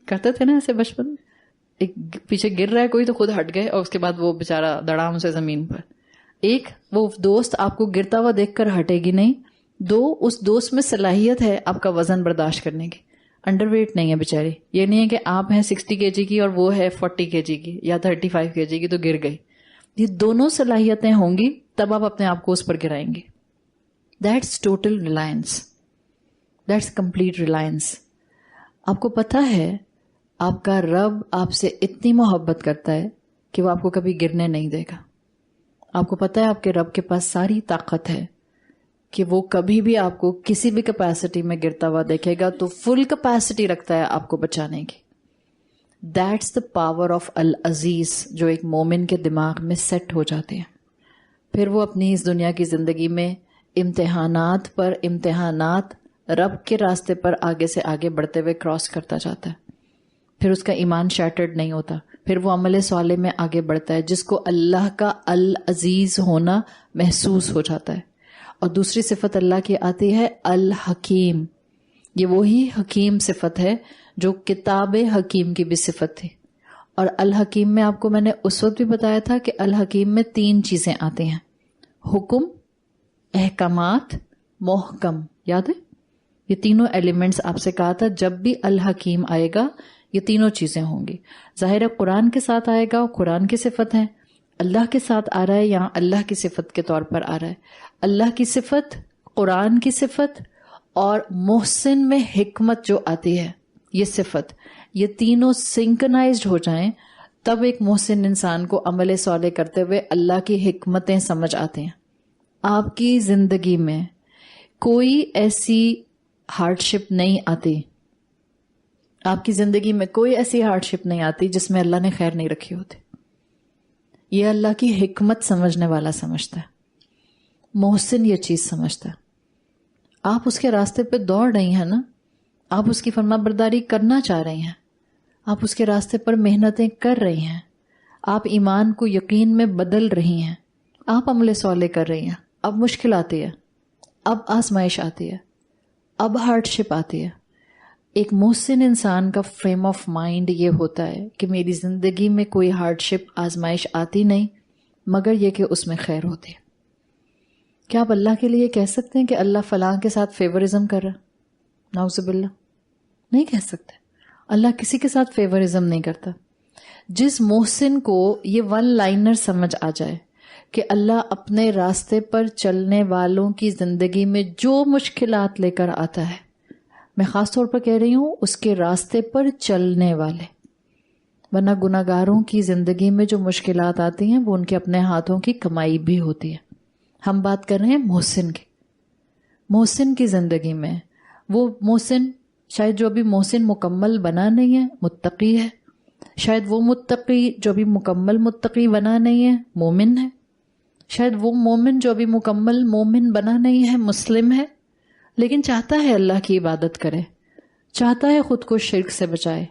A: کرتے تھے نا ایسے بچپن میں، ایک پیچھے گر رہا ہے کوئی تو خود ہٹ گئے اور اس کے بعد وہ بےچارا دڑام سے زمین پر. ایک، وہ دوست آپ کو گرتا ہوا دیکھ کر ہٹے گی نہیں. دو، اس دوست میں صلاحیت ہے آپ کا وزن برداشت کرنے کی. انڈر ویٹ نہیں ہے بیچاری. یہ نہیں ہے کہ آپ ہیں 60 kg کی اور وہ ہے 40 kg کی یا 35 kg کی تو گر گئی. یہ دونوں صلاحیتیں ہوں گی تب آپ اپنے آپ کو اس پر گرائیں گے. That's total Reliance. That's complete Reliance. آپ کو پتا ہے آپ کا رب آپ سے اتنی محبت کرتا ہے کہ وہ آپ کو کبھی گرنے نہیں دے گا. آپ کو پتا ہے آپ کے رب کے پاس ساری طاقت ہے کہ وہ کبھی بھی آپ کو کسی بھی کیپیسٹی میں گرتا ہوا دیکھے گا تو فل کیپیسٹی رکھتا ہے آپ کو بچانے کی. دیٹس دا پاور آف العزیز جو ایک مومن کے دماغ میں سیٹ ہو جاتے ہیں. پھر وہ اپنی اس دنیا کی زندگی میں امتحانات پر امتحانات رب کے راستے پر آگے سے آگے بڑھتے ہوئے کراس کرتا جاتا ہے. پھر اس کا ایمان شیٹرڈ نہیں ہوتا. پھر وہ عمل صالح میں آگے بڑھتا ہے جس کو اللہ کا العزیز ہونا محسوس ہو جاتا ہے. اور دوسری صفت اللہ کی آتی ہے الحکیم. یہ وہی حکیم صفت ہے جو کتاب حکیم کی بھی صفت تھی. اور الحکیم میں آپ کو میں نے اس وقت بھی بتایا تھا کہ الحکیم میں 3 چیزیں آتی ہیں: حکم، احکامات، محکم. یاد ہے؟ یہ تینوں ایلیمنٹس آپ سے کہا تھا جب بھی الحکیم آئے گا یہ تینوں چیزیں ہوں گی. ظاہر ہے قرآن کے ساتھ آئے گا، قرآن کی صفت ہے. اللہ کے ساتھ آ رہا ہے، یہاں اللہ کی صفت کے طور پر آ رہا ہے. اللہ کی صفت، قرآن کی صفت اور محسن میں حکمت جو آتی ہے یہ صفت، یہ تینوں سنکرنائزڈ ہو جائیں تب ایک محسن انسان کو عمل صالح کرتے ہوئے اللہ کی حکمتیں سمجھ آتی ہیں. آپ کی زندگی میں کوئی ایسی ہارڈ شپ نہیں آتی، آپ کی زندگی میں کوئی ایسی ہارڈ شپ نہیں آتی جس میں اللہ نے خیر نہیں رکھی ہوتی. یہ اللہ کی حکمت سمجھنے والا سمجھتا ہے. محسن یہ چیز سمجھتا ہے. آپ اس کے راستے پہ دوڑ رہی ہیں نا، آپ اس کی فرما برداری کرنا چاہ رہی ہیں، آپ اس کے راستے پر محنتیں کر رہی ہیں، آپ ایمان کو یقین میں بدل رہی ہیں، آپ عمل صالح کر رہی ہیں. اب مشکل آتی ہے، اب آزمائش آتی ہے، اب ہارڈ شپ آتی ہے. ایک محسن انسان کا فریم آف مائنڈ یہ ہوتا ہے کہ میری زندگی میں کوئی ہارڈ شپ آزمائش آتی نہیں مگر یہ کہ اس میں خیر ہوتی ہے. کیا آپ اللہ کے لیے کہہ سکتے ہیں کہ اللہ فلاں کے ساتھ فیورزم کر رہا؟ نعوذ باللہ، نہیں کہہ سکتے. اللہ کسی کے ساتھ فیورزم نہیں کرتا. جس محسن کو یہ ون لائنر سمجھ آ جائے کہ اللہ اپنے راستے پر چلنے والوں کی زندگی میں جو مشکلات لے کر آتا ہے، میں خاص طور پر کہہ رہی ہوں اس کے راستے پر چلنے والے، ورنہ گناہگاروں کی زندگی میں جو مشکلات آتی ہیں وہ ان کے اپنے ہاتھوں کی کمائی بھی ہوتی ہے. ہم بات کر رہے ہیں محسن کی. محسن کی زندگی میں وہ محسن، شاید جو ابھی محسن مکمل بنا نہیں ہے متقی ہے، شاید وہ متقی جو ابھی مکمل متقی بنا نہیں ہے مومن ہے، شاید وہ مومن جو ابھی مکمل مومن بنا نہیں ہے مسلم ہے، لیکن چاہتا ہے اللہ کی عبادت کرے، چاہتا ہے خود کو شرک سے بچائے،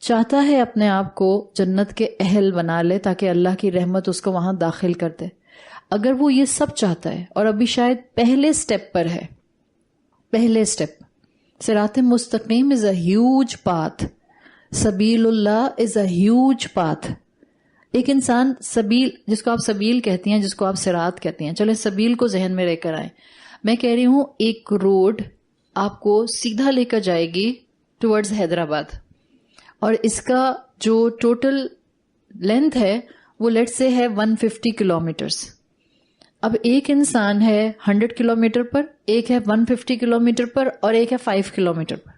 A: چاہتا ہے اپنے آپ کو جنت کے اہل بنا لے تاکہ اللہ کی رحمت اس کو وہاں داخل کر دے. اگر وہ یہ سب چاہتا ہے اور ابھی شاید پہلے سٹیپ پر ہے، پہلے سٹیپ، صراط مستقیم از اے ہیوج پاتھ، سبیل اللہ از اے ہیوج پاتھ. ایک انسان سبیل، جس کو آپ سبیل کہتی ہیں، جس کو آپ صراط کہتی ہیں، چلے سبیل کو ذہن میں لے کر آئیں. میں کہہ رہی ہوں ایک روڈ آپ کو سیدھا لے کر جائے گی ٹورڈز حیدرآباد، اور اس کا جو ٹوٹل لینتھ ہے وہ لیٹ سے ہے 150 کلومیٹرز. اب ایک انسان ہے 100 کلومیٹر پر، ایک ہے 150 کلومیٹر پر اور ایک ہے 5 کلومیٹر پر.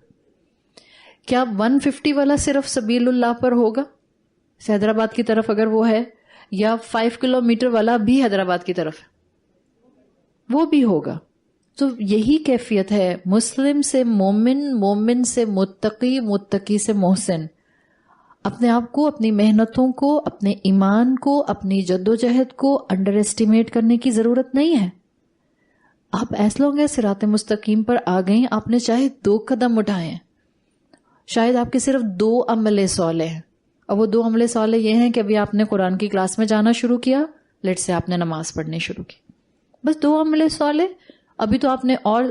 A: کیا 150 والا صرف سبیل اللہ پر ہوگا حیدرآباد کی طرف اگر وہ ہے، یا 5 کلومیٹر والا بھی حیدرآباد کی طرف ہے؟ وہ بھی ہوگا. تو یہی کیفیت ہے مسلم سے مومن، مومن سے متقی، متقی سے محسن. اپنے آپ کو، اپنی محنتوں کو، اپنے ایمان کو، اپنی جدوجہد کو انڈر ایسٹیمیٹ کرنے کی ضرورت نہیں ہے. آپ ایسا لوگ صراط مستقیم پر آ گئیں، آپ نے چاہے 2 قدم اٹھائے ہیں، شاید آپ کے صرف 2 عمل صالح ہیں، اور وہ 2 عمل صالح یہ ہیں کہ ابھی آپ نے قرآن کی کلاس میں جانا شروع کیا، لیٹ سے آپ نے نماز پڑھنی شروع کی، بس 2 عمل صالح. ابھی تو آپ نے اور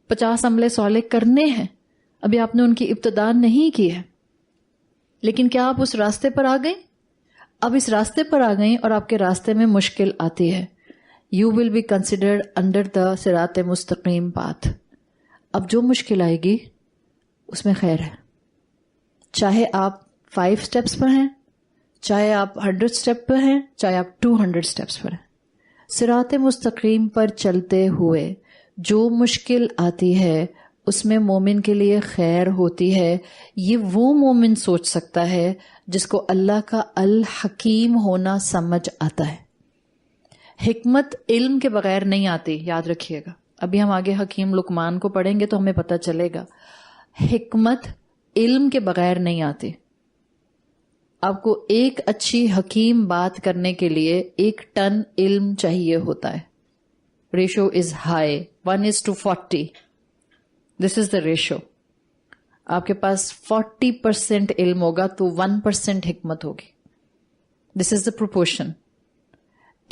A: 50 عمل صالح کرنے ہیں، ابھی آپ نے ان کی ابتدا نہیں کی ہے. لیکن کیا آپ اس راستے پر آ گئیں؟ اب اس راستے پر آ گئیں اور آپ کے راستے میں مشکل آتی ہے. you will be considered under the صراط مستقیم path. اب جو مشکل آئے گی اس میں خیر ہے، چاہے آپ 5 steps پر ہیں، چاہے آپ 100 steps پر ہیں، چاہے آپ 200 steps پر ہیں. صراط مستقیم پر چلتے ہوئے جو مشکل آتی ہے اس میں مومن کے لیے خیر ہوتی ہے. یہ وہ مومن سوچ سکتا ہے جس کو اللہ کا الحکیم ہونا سمجھ آتا ہے. حکمت علم کے بغیر نہیں آتی، یاد رکھیے گا. ابھی ہم آگے حکیم لقمان کو پڑھیں گے تو ہمیں پتہ چلے گا. حکمت علم کے بغیر نہیں آتی. آپ کو ایک اچھی حکیم بات کرنے کے لیے 1 ٹن علم چاہیے ہوتا ہے. Ratio is high, 1:40. This is the ratio. آپ کے پاس 40% علم ہوگا تو 1% حکمت ہوگی. This is the proportion.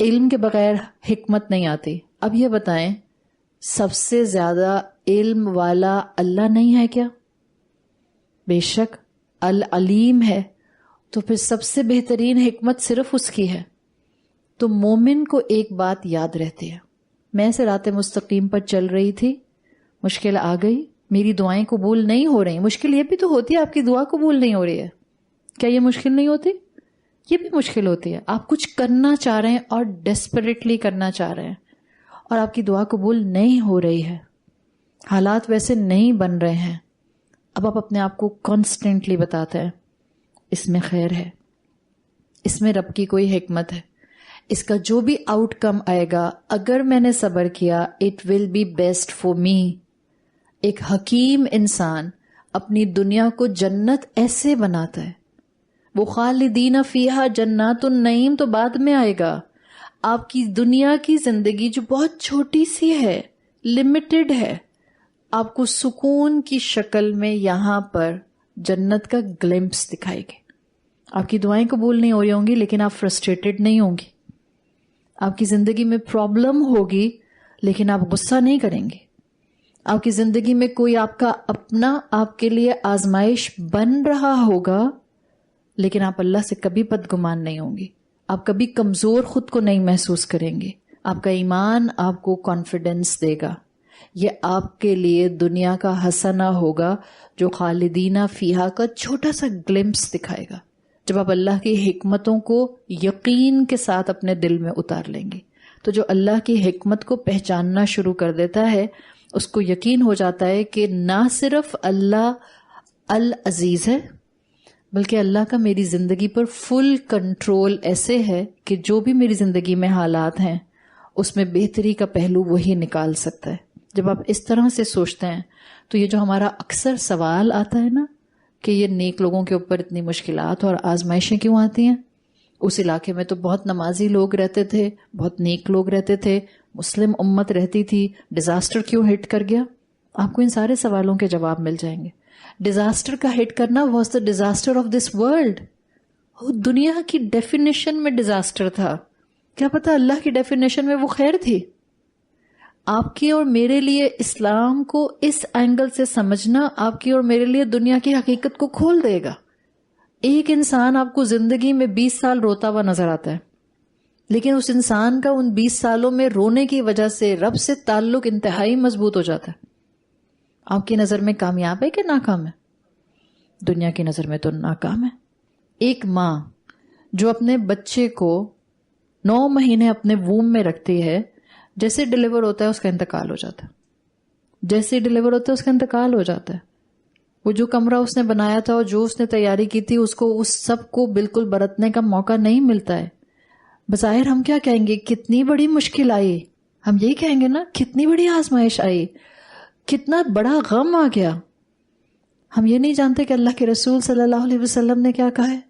A: علم کے بغیر حکمت نہیں آتی. اب یہ بتائیں، سب سے زیادہ علم والا اللہ نہیں ہے کیا؟ بے شک العلیم ہے. تو پھر سب سے بہترین حکمت صرف اس کی ہے. تو مومن کو ایک بات یاد رہتی ہے، میں صراط مستقیم پر چل رہی تھی، مشکل آ گئی، میری دعائیں قبول نہیں ہو رہی. مشکل یہ بھی تو ہوتی ہے آپ کی دعا قبول نہیں ہو رہی ہے. کیا یہ مشکل نہیں ہوتی؟ یہ بھی مشکل ہوتی ہے. آپ کچھ کرنا چاہ رہے ہیں اور ڈیسپریٹلی کرنا چاہ رہے ہیں اور آپ کی دعا قبول نہیں ہو رہی ہے، حالات ویسے نہیں بن رہے ہیں. اب آپ اپنے آپ کو کانسٹنٹلی بتاتے ہیں اس میں خیر ہے، اس میں رب کی کوئی حکمت ہے، اس کا جو بھی آؤٹ کم آئے گا اگر میں نے صبر کیا it will be best for me. ایک حکیم انسان اپنی دنیا کو جنت ایسے بناتا ہے. وہ خالدین فیہا جنات النعیم تو بعد میں آئے گا. آپ کی دنیا کی زندگی جو بہت چھوٹی سی ہے، لمیٹڈ ہے، آپ کو سکون کی شکل میں یہاں پر جنت کا گلمپس دکھائے گی. آپ کی دعائیں قبول نہیں ہو رہی ہوں گی لیکن آپ فرسٹریٹڈ نہیں ہوں گی. آپ کی زندگی میں پرابلم ہوگی لیکن آپ غصہ نہیں کریں گے. آپ کی زندگی میں کوئی آپ کا اپنا آپ کے لیے آزمائش بن رہا ہوگا لیکن آپ اللہ سے کبھی بدگمان نہیں ہوں گی. آپ کبھی کمزور خود کو نہیں محسوس کریں گے. آپ کا ایمان آپ کو کانفیڈنس دے گا. یہ آپ کے لیے دنیا کا حسنہ ہوگا جو خالدینہ فیہا کا چھوٹا سا گلمپس دکھائے گا. جب آپ اللہ کی حکمتوں کو یقین کے ساتھ اپنے دل میں اتار لیں گے تو جو اللہ کی حکمت کو پہچاننا شروع کر دیتا ہے اس کو یقین ہو جاتا ہے کہ نہ صرف اللہ العزیز ہے بلکہ اللہ کا میری زندگی پر فل کنٹرول ایسے ہے کہ جو بھی میری زندگی میں حالات ہیں اس میں بہتری کا پہلو وہی نکال سکتا ہے. جب آپ اس طرح سے سوچتے ہیں تو یہ جو ہمارا اکثر سوال آتا ہے نا کہ یہ نیک لوگوں کے اوپر اتنی مشکلات اور آزمائشیں کیوں آتی ہیں؟ اس علاقے میں تو بہت نمازی لوگ رہتے تھے، بہت نیک لوگ رہتے تھے، مسلم امت رہتی تھی، ڈیزاسٹر کیوں ہٹ کر گیا؟ آپ کو ان سارے سوالوں کے جواب مل جائیں گے. ڈیزاسٹر کا ہٹ کرنا was the disaster of this world. دنیا کی ڈیفینیشن میں ڈیزاسٹر تھا. کیا پتا اللہ کی ڈیفینیشن میں وہ خیر تھی. آپ کی اور میرے لیے اسلام کو اس اینگل سے سمجھنا آپ کی اور میرے لیے دنیا کی حقیقت کو کھول دے گا. ایک انسان آپ کو زندگی میں 20 سال روتا ہوا نظر آتا ہے لیکن اس انسان کا ان 20 سالوں میں رونے کی وجہ سے رب سے تعلق انتہائی مضبوط ہو جاتا ہے. آپ کی نظر میں کامیاب ہے کہ ناکام ہے؟ دنیا کی نظر میں تو ناکام ہے. ایک ماں جو اپنے بچے کو 9 مہینے اپنے ووم میں رکھتی ہے، جیسے ڈیلیور ہوتا ہے اس کا انتقال ہو جاتا ہے. جیسے ڈیلیور ہوتا ہے اس کا انتقال ہو جاتا ہے. وہ جو کمرہ اس نے بنایا تھا اور جو اس نے تیاری کی تھی اس کو اس سب کو بالکل برتنے کا موقع نہیں ملتا ہے. بظاہر ہم کیا کہیں گے؟ کتنی بڑی مشکل آئی. ہم یہی کہیں گے نا، کتنی بڑی آزمائش آئی، کتنا بڑا غم آ گیا. ہم یہ نہیں جانتے کہ اللہ کے رسول صلی اللہ علیہ وسلم نے کیا کہا ہے.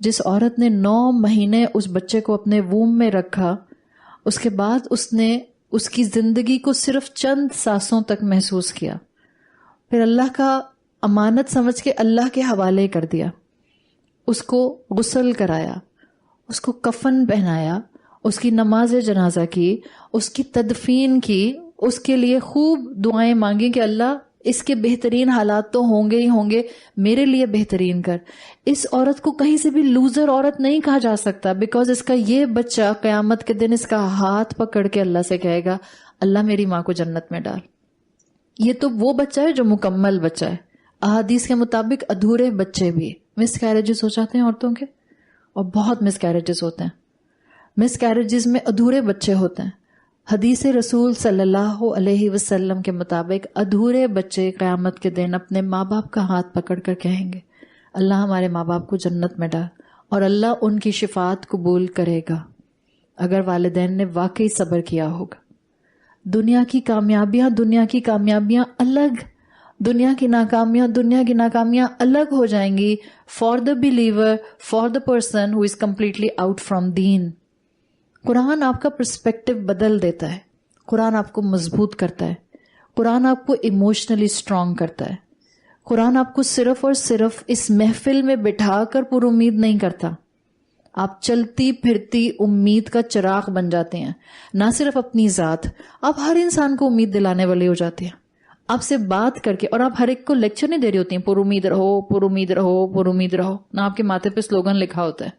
A: جس عورت نے 9 مہینے اس بچے کو اپنے ووم میں رکھا، اس کے بعد اس نے اس کی زندگی کو صرف چند سانسوں تک محسوس کیا، پھر اللہ کا امانت سمجھ کے اللہ کے حوالے کر دیا، اس کو غسل کرایا، اس کو کفن پہنایا، اس کی نماز جنازہ کی، اس کی تدفین کی، اس کے لیے خوب دعائیں مانگی کہ اللہ اس کے بہترین حالات تو ہوں گے ہی ہوں گے، میرے لیے بہترین کر. اس عورت کو کہیں سے بھی لوزر عورت نہیں کہا جا سکتا، بیکاز اس کا یہ بچہ قیامت کے دن اس کا ہاتھ پکڑ کے اللہ سے کہے گا اللہ میری ماں کو جنت میں ڈال. یہ تو وہ بچہ ہے جو مکمل بچہ ہے. احادیث کے مطابق ادھورے بچے بھی مس کیریجز ہو جاتے ہیں عورتوں کے، اور بہت مس کیریجز ہوتے ہیں. مس کیریجز میں ادھورے بچے ہوتے ہیں. حدیث رسول صلی اللہ علیہ وسلم کے مطابق ادھورے بچے قیامت کے دن اپنے ماں باپ کا ہاتھ پکڑ کر کہیں گے اللہ ہمارے ماں باپ کو جنت میں ڈال، اور اللہ ان کی شفاعت قبول کرے گا اگر والدین نے واقعی صبر کیا ہوگا. دنیا کی کامیابیاں الگ، دنیا کی ناکامیاں الگ ہو جائیں گی for the believer, for the person who is completely out from دین. قرآن آپ کا پرسپیکٹو بدل دیتا ہے، قرآن آپ کو مضبوط کرتا ہے، قرآن آپ کو ایموشنلی اسٹرانگ کرتا ہے. قرآن آپ کو صرف اور صرف اس محفل میں بٹھا کر پر امید نہیں کرتا، آپ چلتی پھرتی امید کا چراغ بن جاتے ہیں. نہ صرف اپنی ذات، آپ ہر انسان کو امید دلانے والے ہو جاتے ہیں. آپ سے بات کر کے، اور آپ ہر ایک کو لیکچر نہیں دے رہی ہوتی ہیں پر امید رہو، پر امید رہو، پر امید رہو. نہ آپ کے ماتھے پہ سلوگن لکھا ہوتا ہے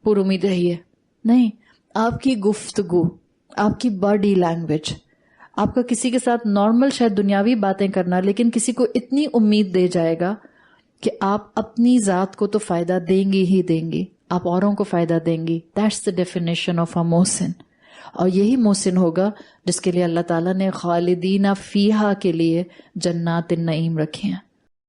A: پر امید رہیے، نہیں. آپ کی گفتگو، آپ کی باڈی لینگویج، آپ کا کسی کے ساتھ نارمل شاید دنیاوی باتیں کرنا، لیکن کسی کو اتنی امید دے جائے گا کہ آپ اپنی ذات کو تو فائدہ دیں گی ہی دیں گی، آپ اوروں کو فائدہ دیں گی. دیٹس دا ڈیفینیشن آف اے محسن. اور یہی محسن ہوگا جس کے لیے اللہ تعالیٰ نے خالدین فیہا کے لیے جنات النعیم رکھے ہیں.